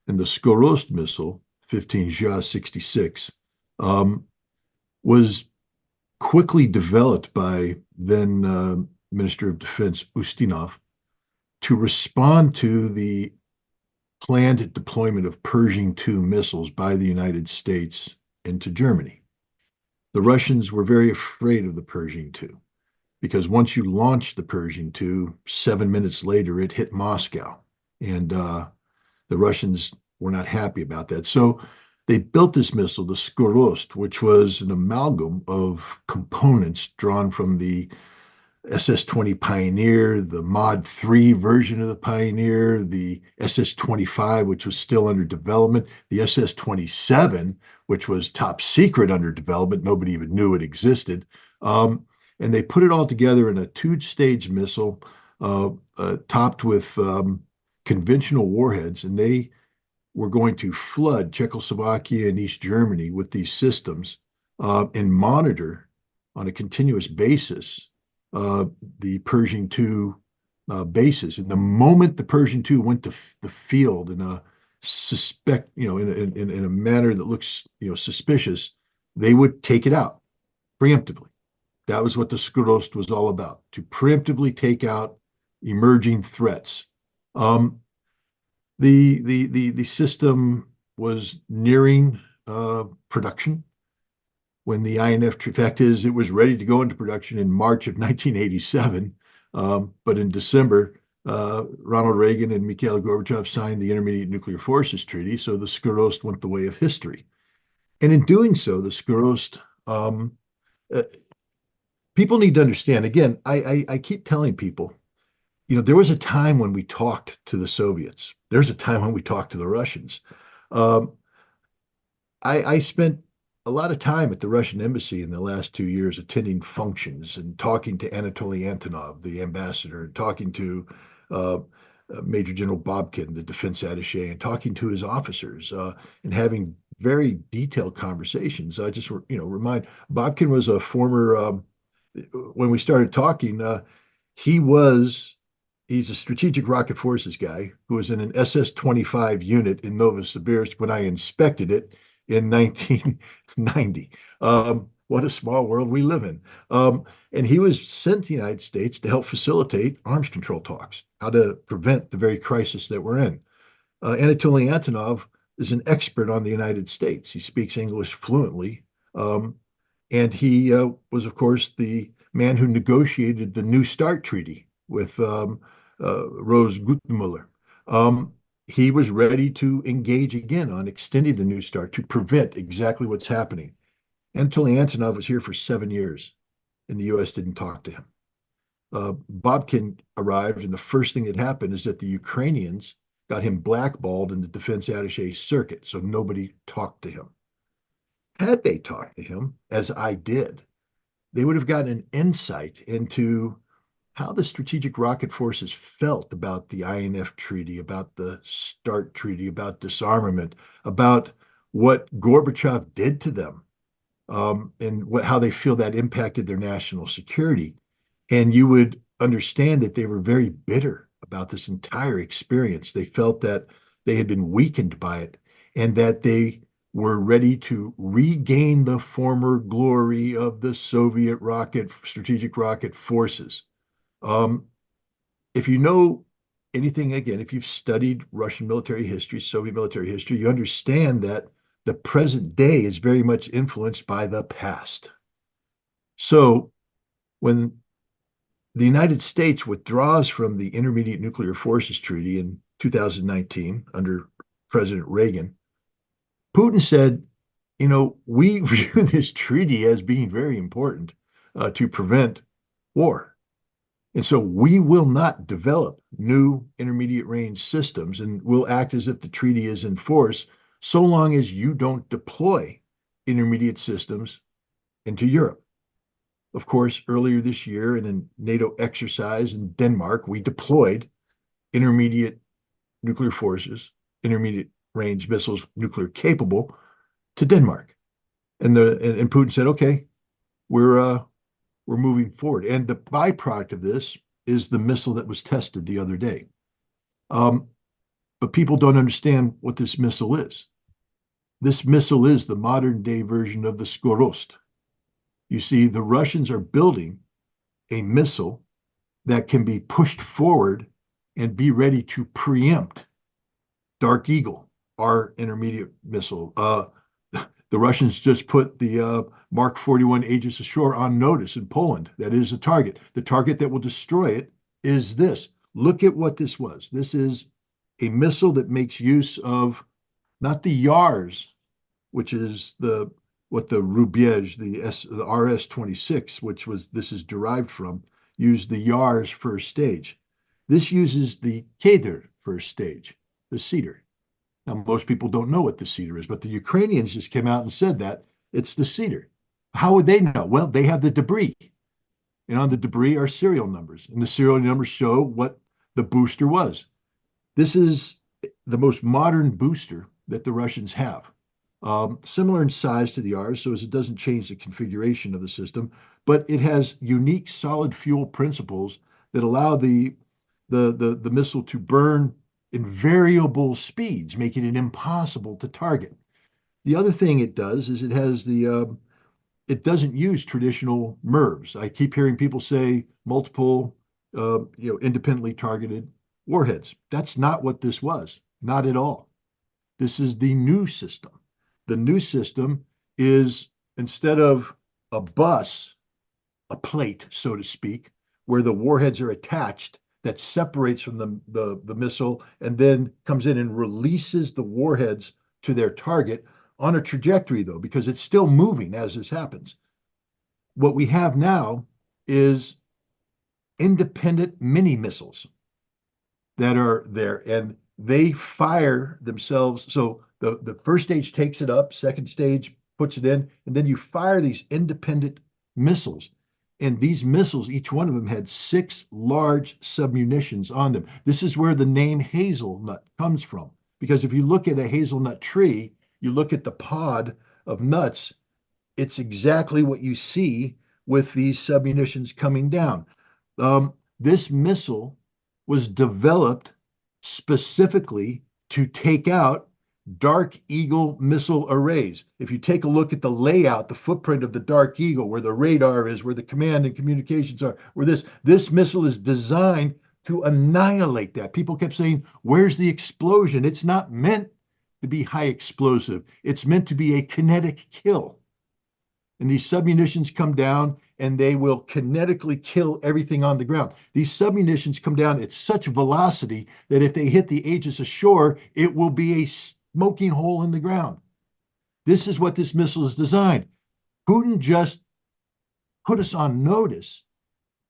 And the Skorost missile, 15Ja-66, was quickly developed by then Minister of Defense Ustinov to respond to the planned deployment of Pershing II missiles by the United States into Germany. The Russians were very afraid of the Pershing II because once you launched the Pershing II, 7 minutes later, it hit Moscow. And the Russians were not happy about that. So they built this missile, the Skorost, which was an amalgam of components drawn from the SS-20 Pioneer, the Mod 3 version of the Pioneer, the SS-25, which was still under development, the SS-27, which was top secret under development. Nobody even knew it existed. And they put it all together in a two-stage missile topped with conventional warheads, and they were going to flood Czechoslovakia and East Germany with these systems and monitor on a continuous basis the Pershing II bases. And the moment the Pershing II went to the field in a in a manner that looks suspicious, they would take it out preemptively. That was what the Skorost was all about, to preemptively take out emerging threats. The system was nearing production when the INF, in fact is, it was ready to go into production in March of 1987. But in December, Ronald Reagan and Mikhail Gorbachev signed the Intermediate Nuclear Forces Treaty, so the Skorost went the way of history. And in doing so, the Skorost, people need to understand, again, I keep telling people, there was a time when we talked to the Soviets. There's a time when we talked to the Russians. Um, I spent a lot of time at the Russian embassy in the last 2 years attending functions and talking to Anatoly Antonov, the ambassador, and talking to uh, Major General Bobkin, the defense attaché, and talking to his officers and having very detailed conversations. I just, remind Bobkin was a former, when we started talking, he's a strategic rocket forces guy who was in an SS-25 unit in Novosibirsk when I inspected it in 1990. What a small world we live in. And he was sent to the United States to help facilitate arms control talks, how to prevent the very crisis that we're in. Anatoly Antonov is an expert on the United States. He speaks English fluently. And he was, of course, the man who negotiated the New START Treaty with Rose Gutmuller. He was ready to engage again on extending the New START to prevent exactly what's happening. Anatoly Antonov was here for 7 years, and the U.S. didn't talk to him. Bobkin arrived, and the first thing that happened is that the Ukrainians got him blackballed in the defense attaché circuit, so nobody talked to him. Had they talked to him, as I did, they would have gotten an insight into how the strategic rocket forces felt about the INF Treaty, about the START Treaty, about disarmament, about what Gorbachev did to them, and how they feel that impacted their national security. And you would understand that they were very bitter about this entire experience. They felt that they had been weakened by it and that they were ready to regain the former glory of the Soviet strategic rocket forces. If you know anything, again, if you've studied Russian military history, Soviet military history, you understand that the present day is very much influenced by the past. So when the United States withdraws from the Intermediate Nuclear Forces Treaty in 2019 under President Reagan, Putin said, we view this treaty as being very important to prevent war. And so we will not develop new intermediate range systems, and we'll act as if the treaty is in force so long as you don't deploy intermediate systems into Europe. Of course, earlier this year in a NATO exercise in Denmark, we deployed intermediate nuclear forces, intermediate range missiles, nuclear capable, to Denmark. And Putin said, okay, we're moving forward. And the byproduct of this is the missile that was tested the other day. But people don't understand what this missile is. This missile is the modern day version of the Skorost. You see, the Russians are building a missile that can be pushed forward and be ready to preempt Dark Eagle, our intermediate missile. The Russians just put the Mark 41 Aegis Ashore on notice in Poland. That is a target. The target that will destroy it is this. Look at what this was. This is a missile that makes use of not the YARS, which is what the Rubiej, the RS-26, this is derived from, used the YARS first stage. This uses the Keder first stage, the Cedar. Now, most people don't know what the Cedar is, but the Ukrainians just came out and said that it's the Cedar. How would they know? Well, they have the debris. And on the debris are serial numbers. And the serial numbers show what the booster was. This is the most modern booster that the Russians have. Similar in size to the ours, so as it doesn't change the configuration of the system, but it has unique solid fuel principles that allow the missile to burn in variable speeds, making it impossible to target. The other thing it does is it doesn't use traditional MIRVs. I keep hearing people say multiple, independently targeted warheads. That's not what this was, not at all. This is the new system. The new system is, instead of a bus, a plate, so to speak, where the warheads are attached, that separates from the missile and then comes in and releases the warheads to their target on a trajectory, though, because it's still moving as this happens. What we have now is independent mini missiles that are there, and they fire themselves. So the first stage takes it up, second stage puts it in, and then you fire these independent missiles. And these missiles, each one of them had 6 large submunitions on them. This is where the name hazelnut comes from. Because if you look at a hazelnut tree, you look at the pod of nuts, it's exactly what you see with these submunitions coming down. This missile was developed specifically to take out Dark Eagle missile arrays. If you take a look at the layout, the footprint of the Dark Eagle, where the radar is, where the command and communications are, where this missile is designed to annihilate that. People kept saying, where's the explosion? It's not meant to be high explosive. It's meant to be a kinetic kill. And these submunitions come down and they will kinetically kill everything on the ground. These submunitions come down at such velocity that if they hit the Aegis ashore, it will be a smoking hole in the ground. This is what this missile is designed. Putin just put us on notice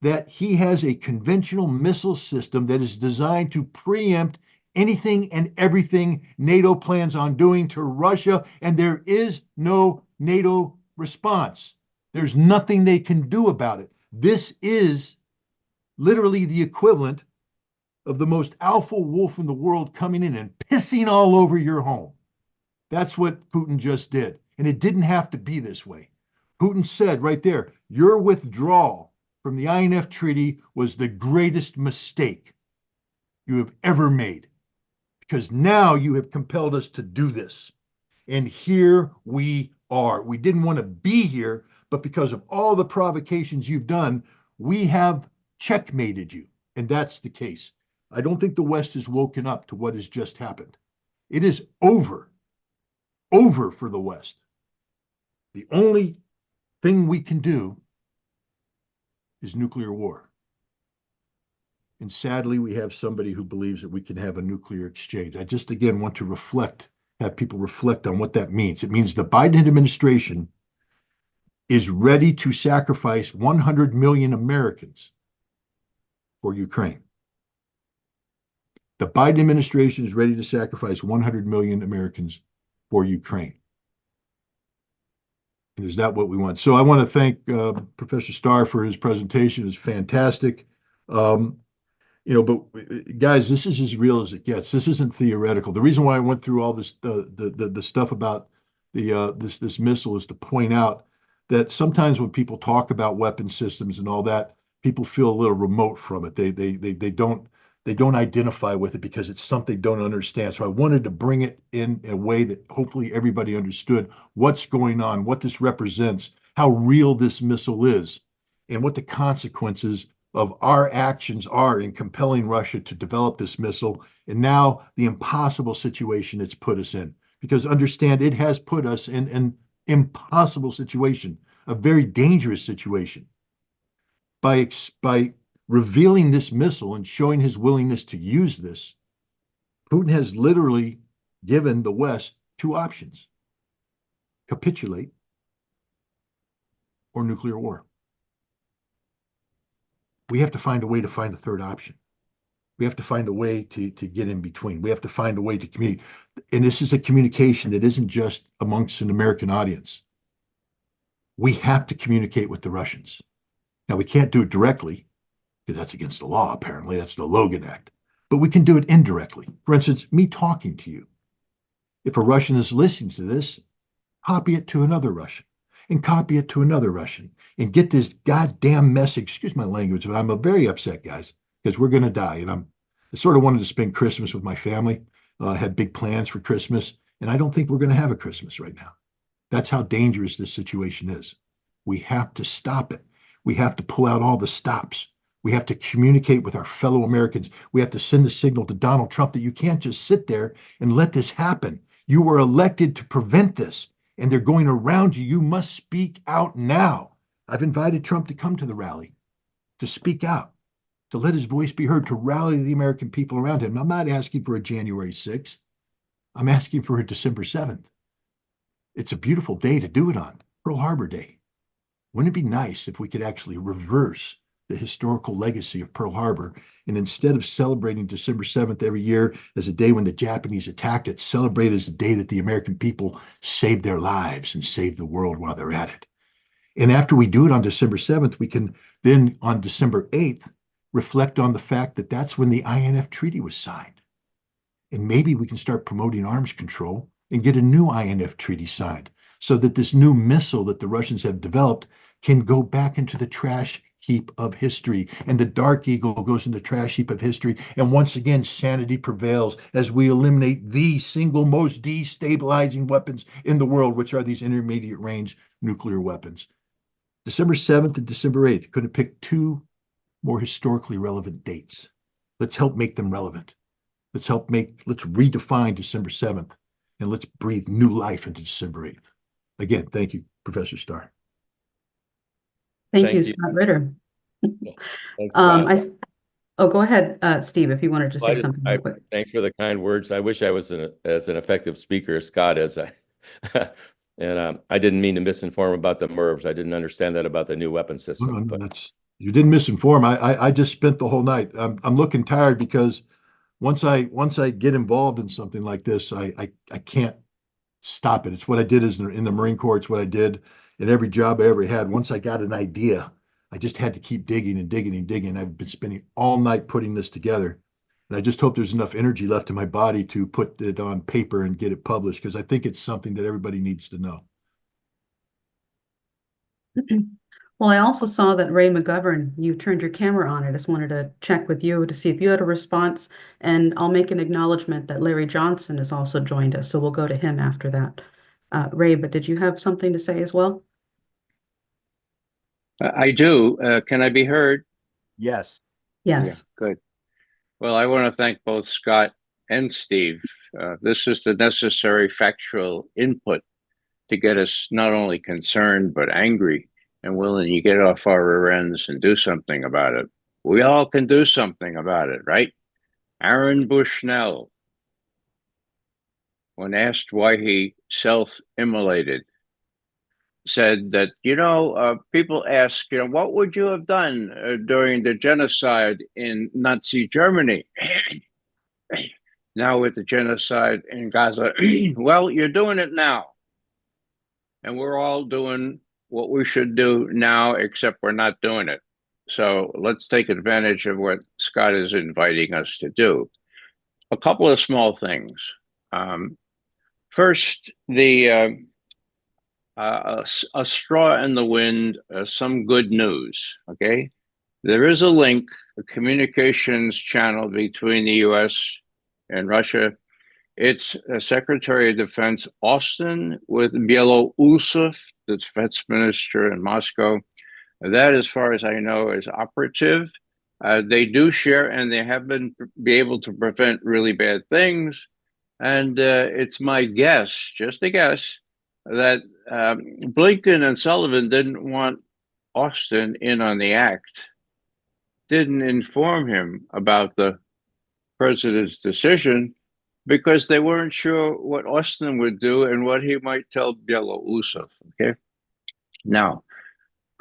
that he has a conventional missile system that is designed to preempt anything and everything NATO plans on doing to Russia, and there is no NATO response. There's nothing they can do about it. This is literally the equivalent of the most alpha wolf in the world coming in and pissing all over your home. That's what Putin just did. And it didn't have to be this way. Putin said right there, your withdrawal from the INF Treaty was the greatest mistake you have ever made, because now you have compelled us to do this. And here we are. We didn't want to be here, but because of all the provocations you've done, we have checkmated you. And that's the case. I don't think the West has woken up to what has just happened. It is over for the West. The only thing we can do is nuclear war. And sadly, we have somebody who believes that we can have a nuclear exchange. I just, again, want to have people reflect on what that means. It means the Biden administration is ready to sacrifice 100 million Americans for Ukraine. The Biden administration is ready to sacrifice 100 million Americans for Ukraine. And is that what we want? So I want to thank Professor Starr for his presentation. It's fantastic. But guys, this is as real as it gets. This isn't theoretical. The reason why I went through all this, the stuff about this missile, is to point out that sometimes when people talk about weapon systems and all that, people feel a little remote from it. They don't identify with it because it's something they don't understand. So I wanted to bring it in a way that hopefully everybody understood what's going on, what this represents, how real this missile is, and what the consequences of our actions are in compelling Russia to develop this missile, and now the impossible situation it's put us in. Because understand, it has put us in an impossible situation, a very dangerous situation. By revealing this missile and showing his willingness to use this, Putin has literally given the West 2 options: capitulate or nuclear war. We have to find a way to find a third option. We have to find a way to get in between. We have to find a way to communicate. And this is a communication that isn't just amongst an American audience. We have to communicate with the Russians. Now, we can't do it directly because that's against the law, apparently. That's the Logan Act. But we can do it indirectly. For instance, me talking to you. If a Russian is listening to this, copy it to another Russian, and copy it to another Russian, and get this goddamn message. Excuse my language, but I'm very upset, guys, because we're going to die. And I sort of wanted to spend Christmas with my family, had big plans for Christmas, and I don't think we're going to have a Christmas right now. That's how dangerous this situation is. We have to stop it. We have to pull out all the stops. We have to communicate with our fellow Americans. We have to send the signal to Donald Trump that you can't just sit there and let this happen. You were elected to prevent this, and they're going around you. You must speak out now. I've invited Trump to come to the rally, to speak out, to let his voice be heard, to rally the American people around him. I'm not asking for a January 6th. I'm asking for a December 7th. It's a beautiful day to do it on, Pearl Harbor Day. Wouldn't it be nice if we could actually reverse the historical legacy of Pearl Harbor, and instead of celebrating December 7th every year as a day when the Japanese attacked it, celebrate as the day that the American people saved their lives and saved the world while they're at it? And after we do it on December 7th, we can then on December 8th reflect on the fact that that's when the INF Treaty was signed. And maybe we can start promoting arms control and get a new INF Treaty signed so that this new missile that the Russians have developed can go back into the trash heap of history, and the Dark Eagle goes in the trash heap of history. And once again, sanity prevails as we eliminate the single most destabilizing weapons in the world, which are these intermediate range nuclear weapons. December 7th and December 8th, could have picked two more historically relevant dates. Let's help make them relevant. Let's redefine December 7th, and let's breathe new life into December 8th. Again, thank you, Professor Starr. Thank you, Scott Ritter. Thanks, Scott. Go ahead, Steve, if you wanted to say something real quick. Thanks for the kind words. I wish I was as an effective speaker as Scott is. And I didn't mean to misinform about the MIRVs. I didn't understand that about the new weapon system. No, you didn't misinform. I just spent the whole night. I'm looking tired because once I get involved in something like this, I can't stop it. It's what I did in the Marine Corps. It's what I did in every job I ever had. Once I got an idea, I just had to keep digging and digging and digging. I've been spending all night putting this together. And I just hope there's enough energy left in my body to put it on paper and get it published, because I think it's something that everybody needs to know. Well, I also saw that Ray McGovern, you turned your camera on. I just wanted to check with you to see if you had a response, and I'll make an acknowledgement that Larry Johnson has also joined us, so we'll go to him after that. Ray, but did you have something to say as well? I do. Can I be heard? Yes. Yes. Yeah, good. Well, I want to thank both Scott and Steve. This is the necessary factual input to get us not only concerned, but angry and willing to get off our rear ends and do something about it. We all can do something about it, right? Aaron Bushnell, when asked why he self-immolated, said that, people ask, what would you have done during the genocide in Nazi Germany? Now with the genocide in Gaza, well, you're doing it now. And we're all doing what we should do now, except we're not doing it. So let's take advantage of what Scott is inviting us to do. A couple of small things. First, a straw in the wind, some good news, okay? There is a link, a communications channel between the US and Russia. It's Secretary of Defense Austin with Belousov, the defense minister in Moscow. That, as far as I know, is operative. They do share, and they have been able to prevent really bad things. And it's my guess, just a guess, that Blinken and Sullivan didn't want Austin in on the act, didn't inform him about the president's decision, because they weren't sure what Austin would do and what he might tell Belousov, okay? Now,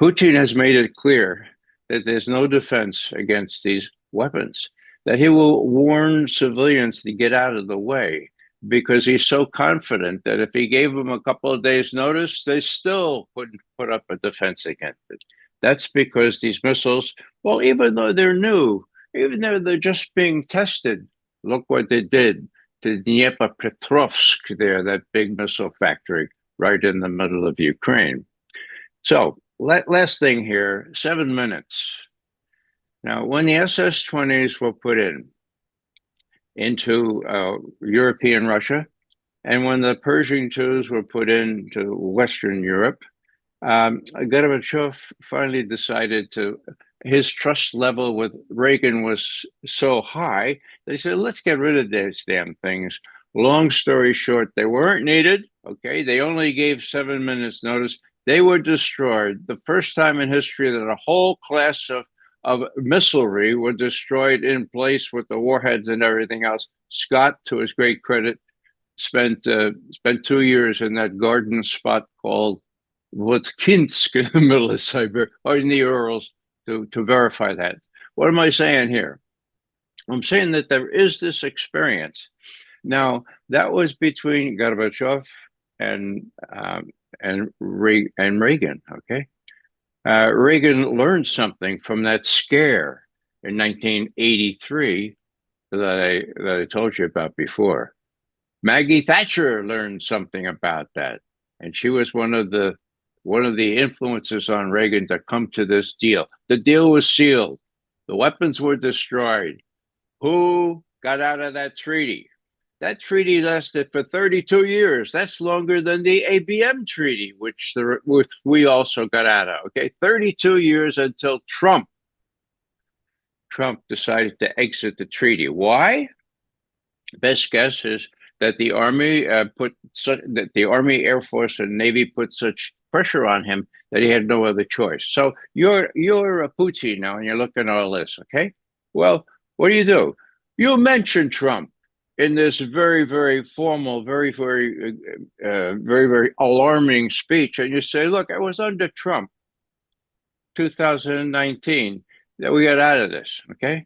Putin has made it clear that there's no defense against these weapons, that he will warn civilians to get out of the way, because he's so confident that if he gave them a couple of days' notice, they still couldn't put up a defense against it. That's because these missiles, well, even though they're new, even though they're just being tested, look what they did to Dnipropetrovsk there, that big missile factory right in the middle of Ukraine. So last thing here, 7 minutes. Now, when the SS-20s were put into European Russia, and when the Pershing IIs were put into Western Europe, Gorbachev finally decided his trust level with Reagan was so high, they said, let's get rid of these damn things. Long story short, they weren't needed, okay? They only gave 7 minutes notice. They were destroyed. The first time in history that a whole class of missilery were destroyed in place with the warheads and everything else. Scott, to his great credit, spent 2 years in that garden spot called Votkinsk in the middle of Siberia, or in the Urals, to verify that. What am I saying here? I'm saying that there is this experience. Now, that was between Gorbachev and Reagan, okay? Reagan learned something from that scare in 1983 that I told you about before. Maggie Thatcher learned something about that, and she was one of the influences on Reagan to come to this deal. The deal was sealed. The weapons were destroyed. Who got out of that treaty? That treaty lasted for 32 years. That's longer than the ABM treaty, which we also got out of. Okay, 32 years until Trump decided to exit the treaty. Why? Best guess is that the Army that the Army, Air Force, and Navy put such pressure on him that he had no other choice. So you're a Putin now, and you're looking at all this. Okay, well, what do? You mention Trump in this very, very formal, very, very, very alarming speech, and you say, "Look, it was under Trump, 2019, that we got out of this." Okay,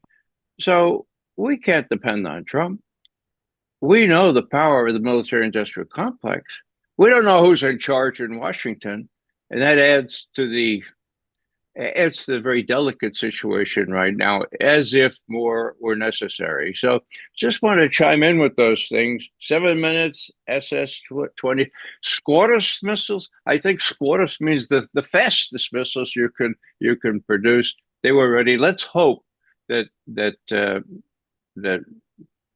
so we can't depend on Trump. We know the power of the military-industrial complex. We don't know who's in charge in Washington, and that adds to the very delicate situation right now, as if more were necessary. So just want to chime in with those things. 7 minutes, SS-20, Squatus missiles. I think Squatus means the fastest missiles you can produce. They were ready. Let's hope that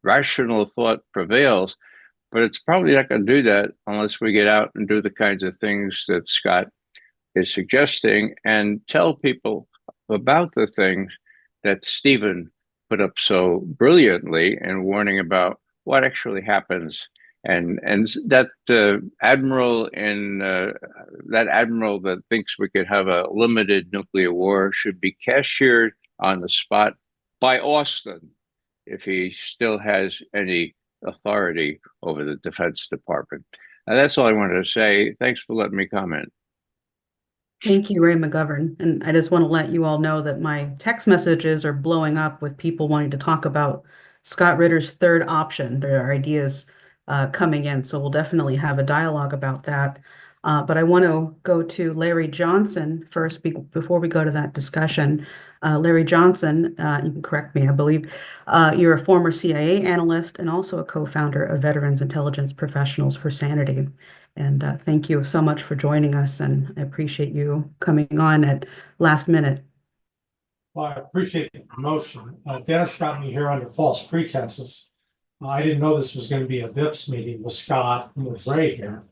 rational thought prevails, but it's probably not going to do that unless we get out and do the kinds of things that Scott is suggesting and tell people about the things that Stephen put up so brilliantly in warning about what actually happens. And that admiral that thinks we could have a limited nuclear war should be cashiered on the spot by Austin if he still has any authority over the Defense Department. And that's all I wanted to say. Thanks for letting me comment. Thank you, Ray McGovern. And I just want to let you all know that my text messages are blowing up with people wanting to talk about Scott Ritter's third option. There are ideas coming in, so we'll definitely have a dialogue about that. But I want to go to Larry Johnson first before we go to that discussion. Larry Johnson, you can correct me, I believe you're a former CIA analyst and also a co-founder of Veterans Intelligence Professionals for Sanity. And thank you so much for joining us, and I appreciate you coming on at last minute. Well, I appreciate the promotion. Dennis got me here under false pretenses. I didn't know this was going to be a VIPS meeting with Scott and with Ray here.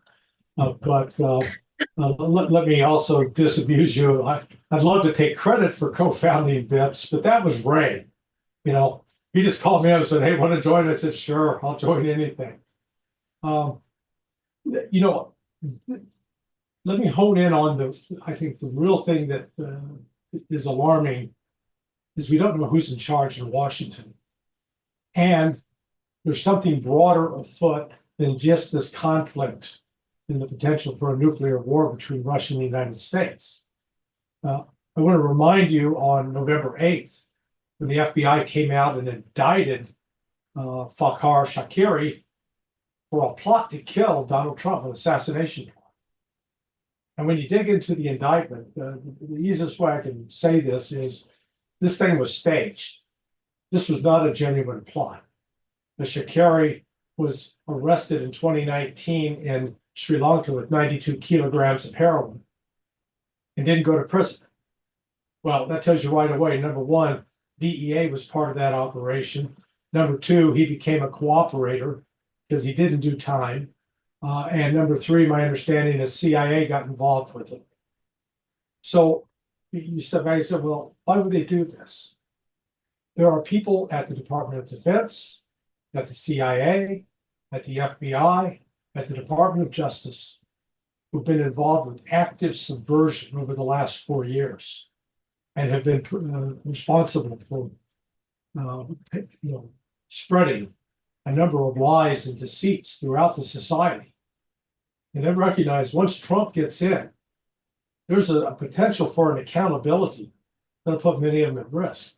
But let me also disabuse you. I'd love to take credit for co-founding VIPS, but that was Ray. You know, he just called me up and said, "Hey, want to join?" I said, "Sure, I'll join anything." You know, let me hone in on I think the real thing that is alarming is we don't know who's in charge in Washington. And there's something broader afoot than just this conflict and the potential for a nuclear war between Russia and the United States. I want to remind you on November 8th, when the FBI came out and indicted Fakhar Shakiri for a plot to kill Donald Trump, an assassination plot. And when you dig into the indictment, the easiest way I can say this is this thing was staged. This was not a genuine plot. The Shakiri was arrested in 2019 in Sri Lanka with 92 kilograms of heroin and didn't go to prison. Well, that tells you right away, number one, DEA was part of that operation. Number two, he became a cooperator because he didn't do time. And number three, my understanding is CIA got involved with it. So I said, well, why would they do this? There are people at the Department of Defense, at the CIA, at the FBI, at the Department of Justice, who've been involved with active subversion over the last 4 years and have been responsible for spreading a number of lies and deceits throughout the society. And then recognize once Trump gets in, there's a potential for an accountability that'll put many of them at risk.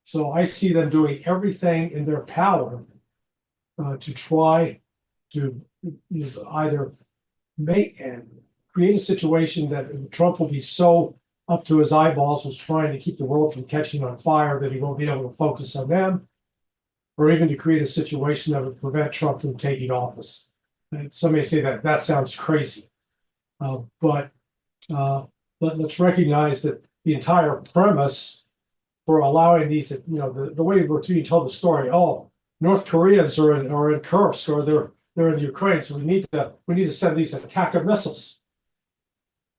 So I see them doing everything in their power to try to either make and create a situation that Trump will be so up to his eyeballs was trying to keep the world from catching on fire that he won't be able to focus on them, or even to create a situation that would prevent Trump from taking office. And some may say that sounds crazy, but let's recognize that the entire premise for allowing these, the way we're being told the story, oh, North Koreans are in Kursk, or they're in Ukraine, so we need to send these attack missiles.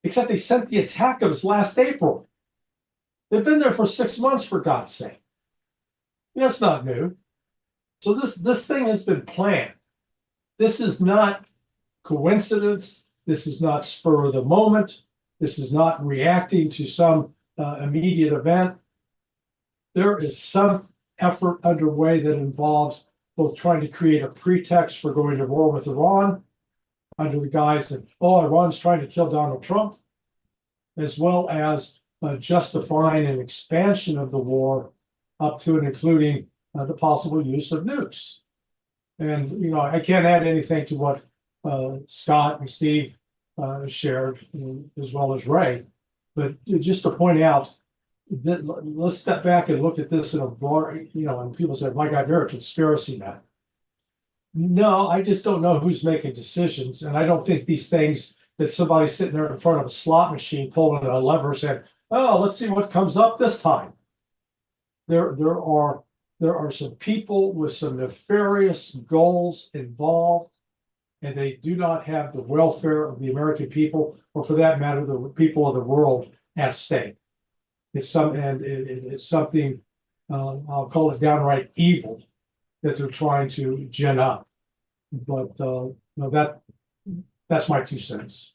Except they sent the attackers last April. They've been there for 6 months, for God's sake. It's not new. So this thing has been planned. This is not coincidence. This is not spur of the moment. This is not reacting to some immediate event. There is some effort underway that involves both trying to create a pretext for going to war with Iran under the guise that, Iran's trying to kill Donald Trump, as well as justifying an expansion of the war up to and including the possible use of nukes. And, I can't add anything to what Scott and Steve shared, as well as Ray, but just to point out that let's step back and look at this in a broader, and people say, my God, you're a conspiracy man. No, I just don't know who's making decisions. And I don't think these things that somebody's sitting there in front of a slot machine pulling a lever saying, oh, let's see what comes up this time. There are some people with some nefarious goals involved, and they do not have the welfare of the American people, or for that matter, the people of the world at stake. It's something, I'll call it downright evil, that they're trying to gin up. But that's my 2 cents.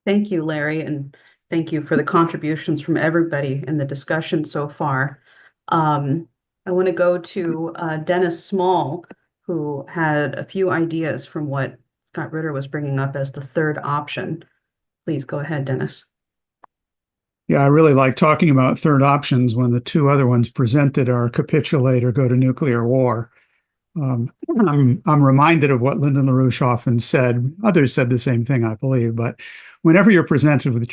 Thank you, Larry, and thank you for the contributions from everybody in the discussion so far. I want to go to Dennis Small, who had a few ideas from what Scott Ritter was bringing up as the third option. Please go ahead, Dennis. Yeah, I really like talking about third options when the 2 other ones presented are capitulate or go to nuclear war. I'm reminded of what Lyndon LaRouche often said. Others said the same thing, I believe, but whenever you're presented with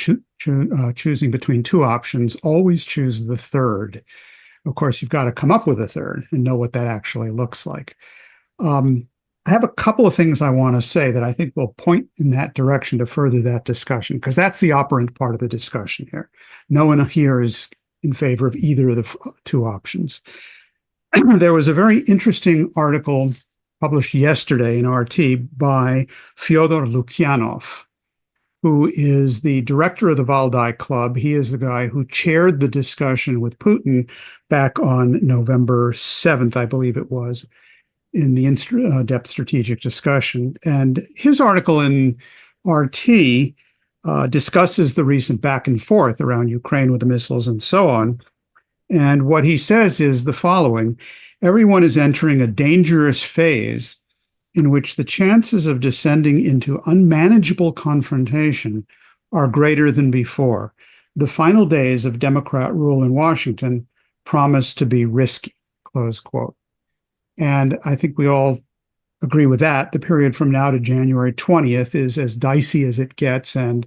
choosing between 2 options, always choose the third. Of course, you've got to come up with a third and know what that actually looks like. I have a couple of things I want to say that I think will point in that direction to further that discussion, because that's the operant part of the discussion here. No one here is in favor of either of the 2 options. There was a very interesting article published yesterday in RT by Fyodor Lukyanov, who is the director of the Valdai Club. He is the guy who chaired the discussion with Putin back on November 7th, I believe it was, in the in-depth strategic discussion. And his article in RT discusses the recent back and forth around Ukraine with the missiles and so on. And what he says is the following: everyone is entering a dangerous phase in which the chances of descending into unmanageable confrontation are greater than before. The final days of Democrat rule in Washington promise to be risky, close quote. And I think we all agree with that. The period from now to January 20th is as dicey as it gets. And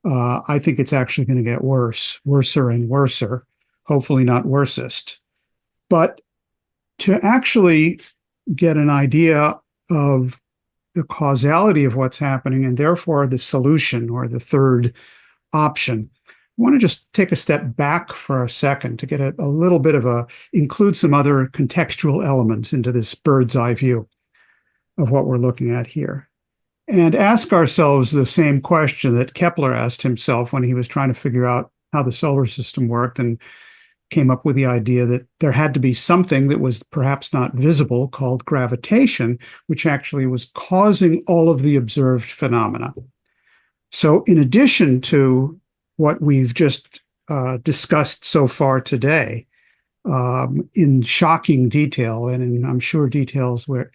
I think it's actually going to get worser and worser, hopefully not worsest. But to actually get an idea of the causality of what's happening and therefore the solution or the third option, I want to just take a step back for a second to get a little bit of include some other contextual elements into this bird's eye view of what we're looking at here, and ask ourselves the same question that Kepler asked himself when he was trying to figure out how the solar system worked and came up with the idea that there had to be something that was perhaps not visible called gravitation, which actually was causing all of the observed phenomena. So in addition to what we've just discussed so far today in shocking detail, and in, I'm sure, details where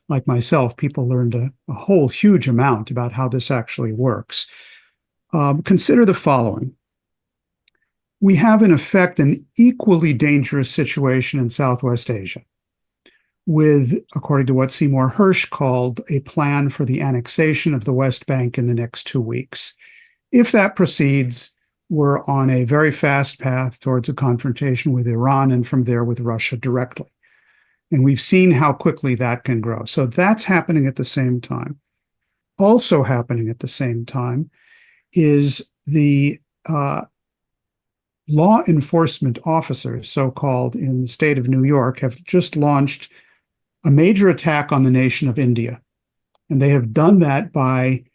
like myself, people learned a whole huge amount about how this actually works. Consider the following. We have, in effect, an equally dangerous situation in Southwest Asia, with, according to what Seymour Hersh called, a plan for the annexation of the West Bank in the next 2 weeks. If that proceeds, we're on a very fast path towards a confrontation with Iran, and from there with Russia directly. And we've seen how quickly that can grow. So that's happening at the same time. Also happening at the same time is the law enforcement officers, so-called, in the state of New York, have just launched a major attack on the nation of India. And they have done that by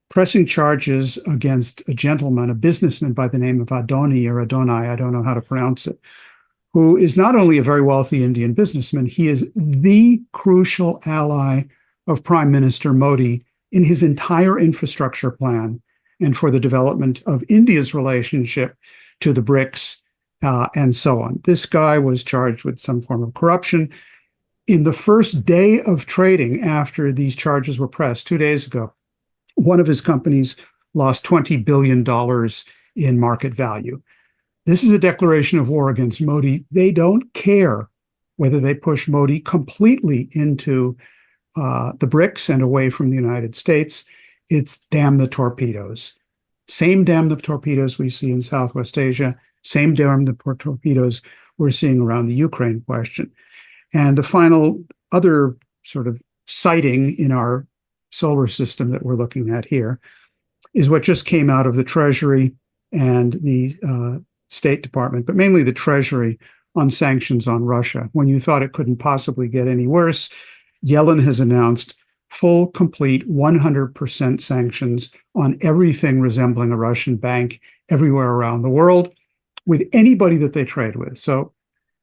pressing charges against a gentleman, a businessman by the name of Adoni, I don't know how to pronounce it, who is not only a very wealthy Indian businessman, he is the crucial ally of Prime Minister Modi in his entire infrastructure plan and for the development of India's relationship to the BRICS and so on. This guy was charged with some form of corruption. In the first day of trading after these charges were pressed, 2 days ago, one of his companies lost $20 billion in market value. This is a declaration of war against Modi. They don't care whether they push Modi completely into the BRICS and away from the United States. It's damn the torpedoes. Same damn the torpedoes we see in Southwest Asia, same damn the torpedoes we're seeing around the Ukraine question. And the final other sort of sighting in our solar system that we're looking at here is what just came out of the Treasury and the State Department, but mainly the Treasury, on sanctions on Russia. When you thought it couldn't possibly get any worse, Yellen has announced full, complete, 100% sanctions on everything resembling a Russian bank everywhere around the world with anybody that they trade with. So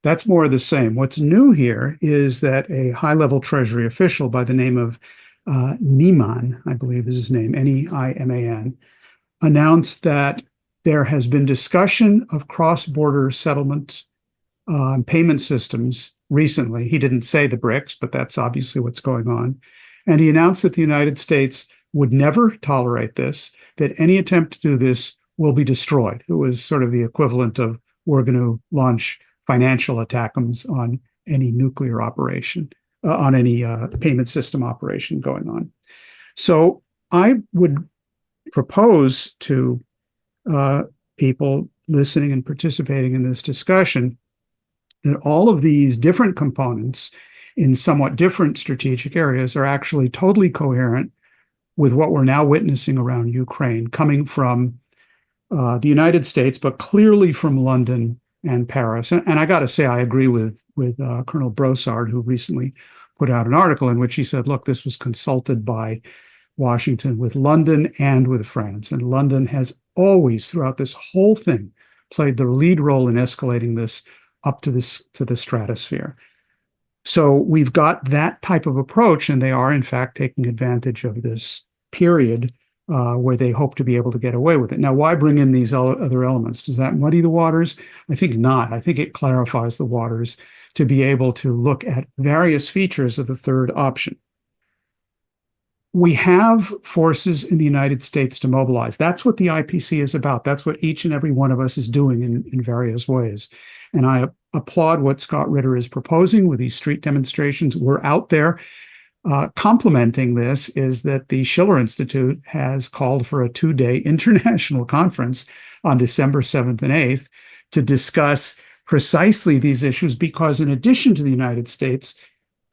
that's more of the same. What's new here is that a high-level Treasury official by the name of Neiman, I believe is his name, Neiman, announced that there has been discussion of cross-border settlement payment systems recently. He didn't say the BRICS, but that's obviously what's going on. And he announced that the United States would never tolerate this, that any attempt to do this will be destroyed. It was sort of the equivalent of, we're going to launch financial attacks on any nuclear operation, on any payment system operation going on. So I would propose to people listening and participating in this discussion that all of these different components in somewhat different strategic areas are actually totally coherent with what we're now witnessing around Ukraine, coming from the United States, but clearly from London and Paris. And I got to say, I agree with Colonel Brossard, who recently put out an article in which he said, look, this was consulted by Washington with London and with France. And London has always, throughout this whole thing, played the lead role in escalating this up to the stratosphere. So we've got that type of approach, and they are, in fact, taking advantage of this period where they hope to be able to get away with it. Now, why bring in these other elements? Does that muddy the waters? I think not. I think it clarifies the waters to be able to look at various features of the third option. We have forces in the United States to mobilize. That's what the IPC is about. That's what each and every one of us is doing in various ways. And I applaud what Scott Ritter is proposing with these street demonstrations. We're out there. Complementing this is that the Schiller Institute has called for a 2-day international conference on December 7th and 8th to discuss precisely these issues, because in addition to the United States,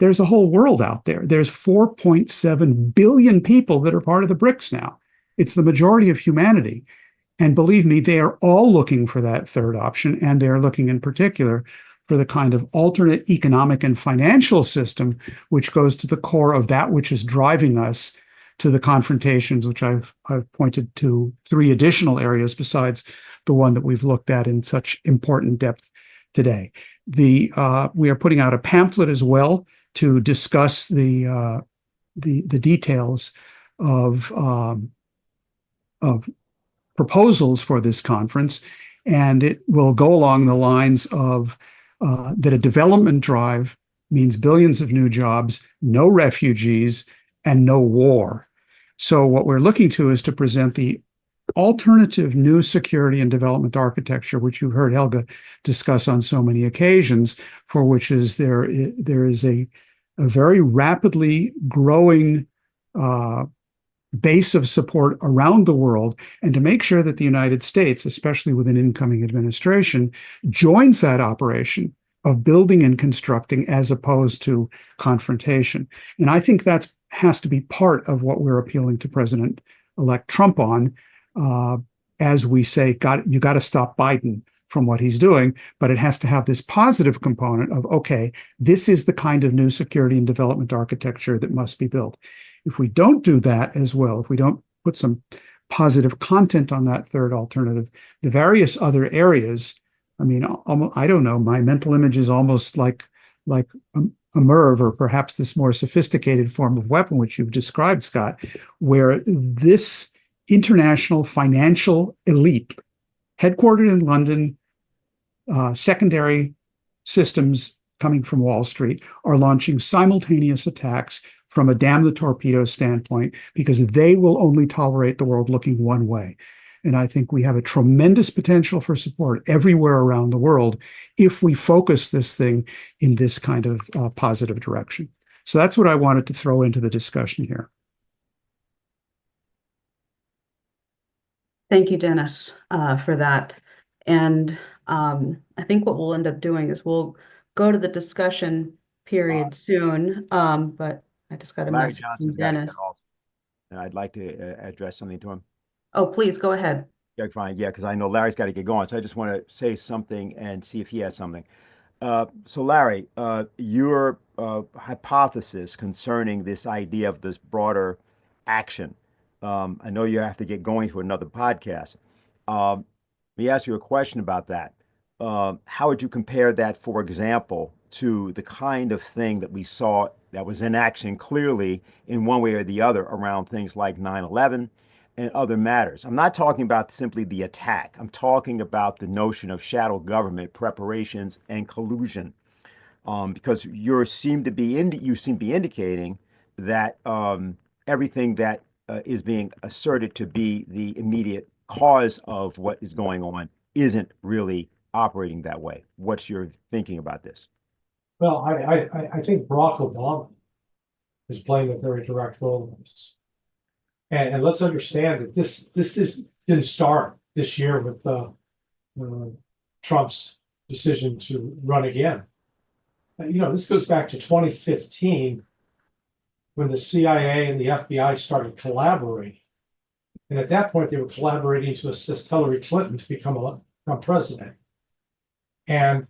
there's a whole world out there. There's 4.7 billion people that are part of the BRICS now. It's the majority of humanity. And believe me, they are all looking for that third option, and they're looking in particular for the kind of alternate economic and financial system which goes to the core of that which is driving us to the confrontations, which I've pointed to 3 additional areas besides the one that we've looked at in such important depth today. We are putting out a pamphlet as well to discuss the details of proposals for this conference, and it will go along the lines of that a development drive means billions of new jobs, no refugees, and no war. So what we're looking to is to present the alternative new security and development architecture, which you've heard Helga discuss on so many occasions, for which there is a very rapidly growing base of support around the world, and to make sure that the United States, especially with an incoming administration, joins that operation of building and constructing as opposed to confrontation. And I think that has to be part of what we're appealing to President-elect Trump on, as we say, you got to stop Biden from what he's doing, but it has to have this positive component of, okay, this is the kind of new security and development architecture that must be built. If we don't do that as well, if we don't put some positive content on that third alternative, the various other areas, I mean, I don't know, my mental image is almost like a MIRV, or perhaps this more sophisticated form of weapon, which you've described, Scott, where this international financial elite, headquartered in London, secondary systems coming from Wall Street, are launching simultaneous attacks from a damn the torpedo standpoint, because they will only tolerate the world looking one way. And I think we have a tremendous potential for support everywhere around the world if we focus this thing in this kind of positive direction. So that's what I wanted to throw into the discussion here. Thank you, Dennis, for that. And I think what we'll end up doing is we'll go to the discussion period soon, but I just got a Larry message from Johnson's got to Dennis. get off, and I'd like to address something to him. Oh, please go ahead. Yeah, fine. Yeah, because I know Larry's got to get going. So I just want to say something and see if he has something. So Larry, your hypothesis concerning this idea of this broader action. I know you have to get going to another podcast. Let me ask you a question about that. How would you compare that, for example, to the kind of thing that we saw that was in action clearly in one way or the other around things like 9/11 and other matters? I'm not talking about simply the attack. I'm talking about the notion of shadow government preparations and collusion, because you seem to be indicating that everything that is being asserted to be the immediate cause of what is going on isn't really operating that way. What's your thinking about this? Well, I think Barack Obama is playing a very direct role in this. And let's understand that this didn't start this year with Trump's decision to run again. This goes back to 2015, when the CIA and the FBI started collaborating. And at that point, they were collaborating to assist Hillary Clinton to become president. And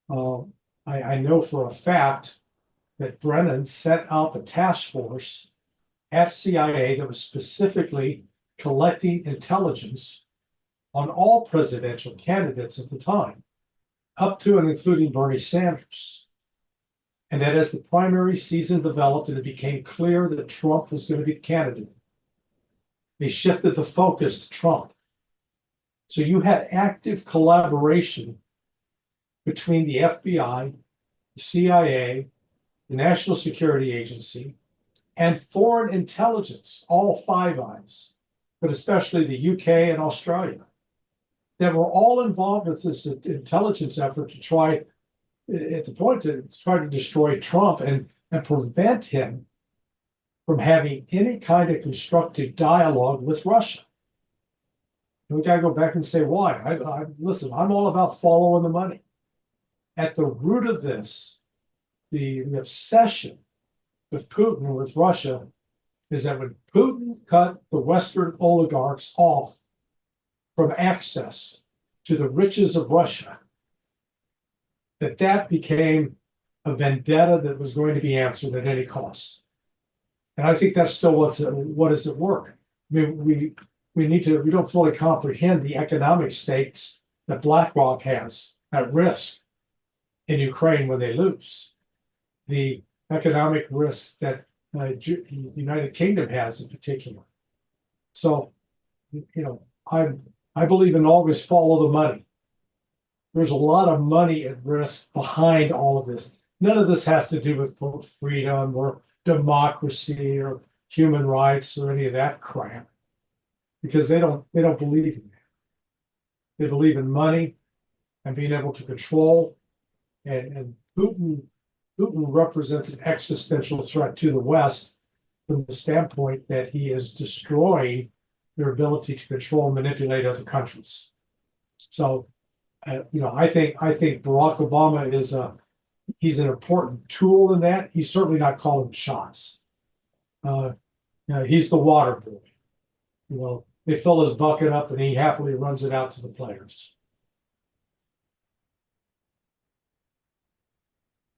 I know for a fact that Brennan set up a task force at CIA that was specifically collecting intelligence on all presidential candidates at the time, up to and including Bernie Sanders. And that as the primary season developed and it became clear that Trump was going to be the candidate, they shifted the focus to Trump. So you had active collaboration between the FBI, the CIA, the National Security Agency, and foreign intelligence, all Five Eyes, but especially the UK and Australia, that were all involved with this intelligence effort to try, at the point, to try to destroy Trump and prevent him from having any kind of constructive dialogue with Russia. And we got to go back and say why. Listen, I'm all about following the money. At the root of this, the obsession with Putin and with Russia is that when Putin cut the Western oligarchs off from access to the riches of Russia, that became a vendetta that was going to be answered at any cost. And I think that's still what is at work. I mean, we don't fully comprehend the economic stakes that BlackRock has at risk in Ukraine when they lose, the economic risk that the United Kingdom has in particular. So, I believe in always follow the money. There's a lot of money at risk behind all of this. none of this has to do with quote, freedom or democracy or human rights or any of that crap, because they don't believe in that. They believe in money and being able to control, and Putin represents an existential threat to the West from the standpoint that he is destroying their ability to control and manipulate other countries. So, I think Barack Obama he's an important tool in that. He's certainly not calling the shots. He's the water boy. They fill his bucket up and he happily runs it out to the players.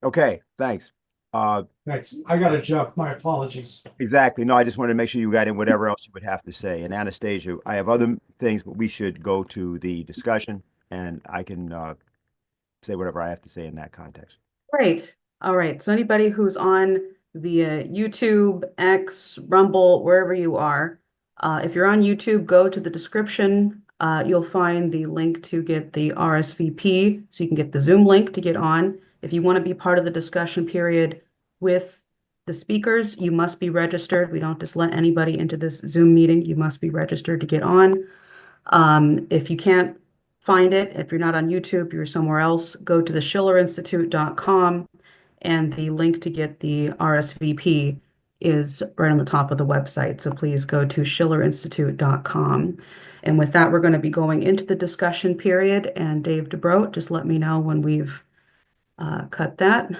Okay, thanks. Thanks. I got to jump. My apologies. Exactly. No, I just wanted to make sure you got in whatever else you would have to say. And Anastasia, I have other things, but we should go to the discussion, and I can say whatever I have to say in that context. Great. All right. So anybody who's on via YouTube, X, Rumble, wherever you are, if you're on YouTube, go to the description. You'll find the link to get the RSVP, so you can get the Zoom link to get on. If you want to be part of the discussion period with the speakers, you must be registered. We don't just let anybody into this Zoom meeting. You must be registered to get on. If you can't find it, if you're not on YouTube, you're somewhere else, go to the schillerinstitute.com, and the link to get the RSVP is right on the top of the website. So please go to schillerinstitute.com. And with that, we're going to be going into the discussion period. And Dave DeBroat, just let me know when we've cut that.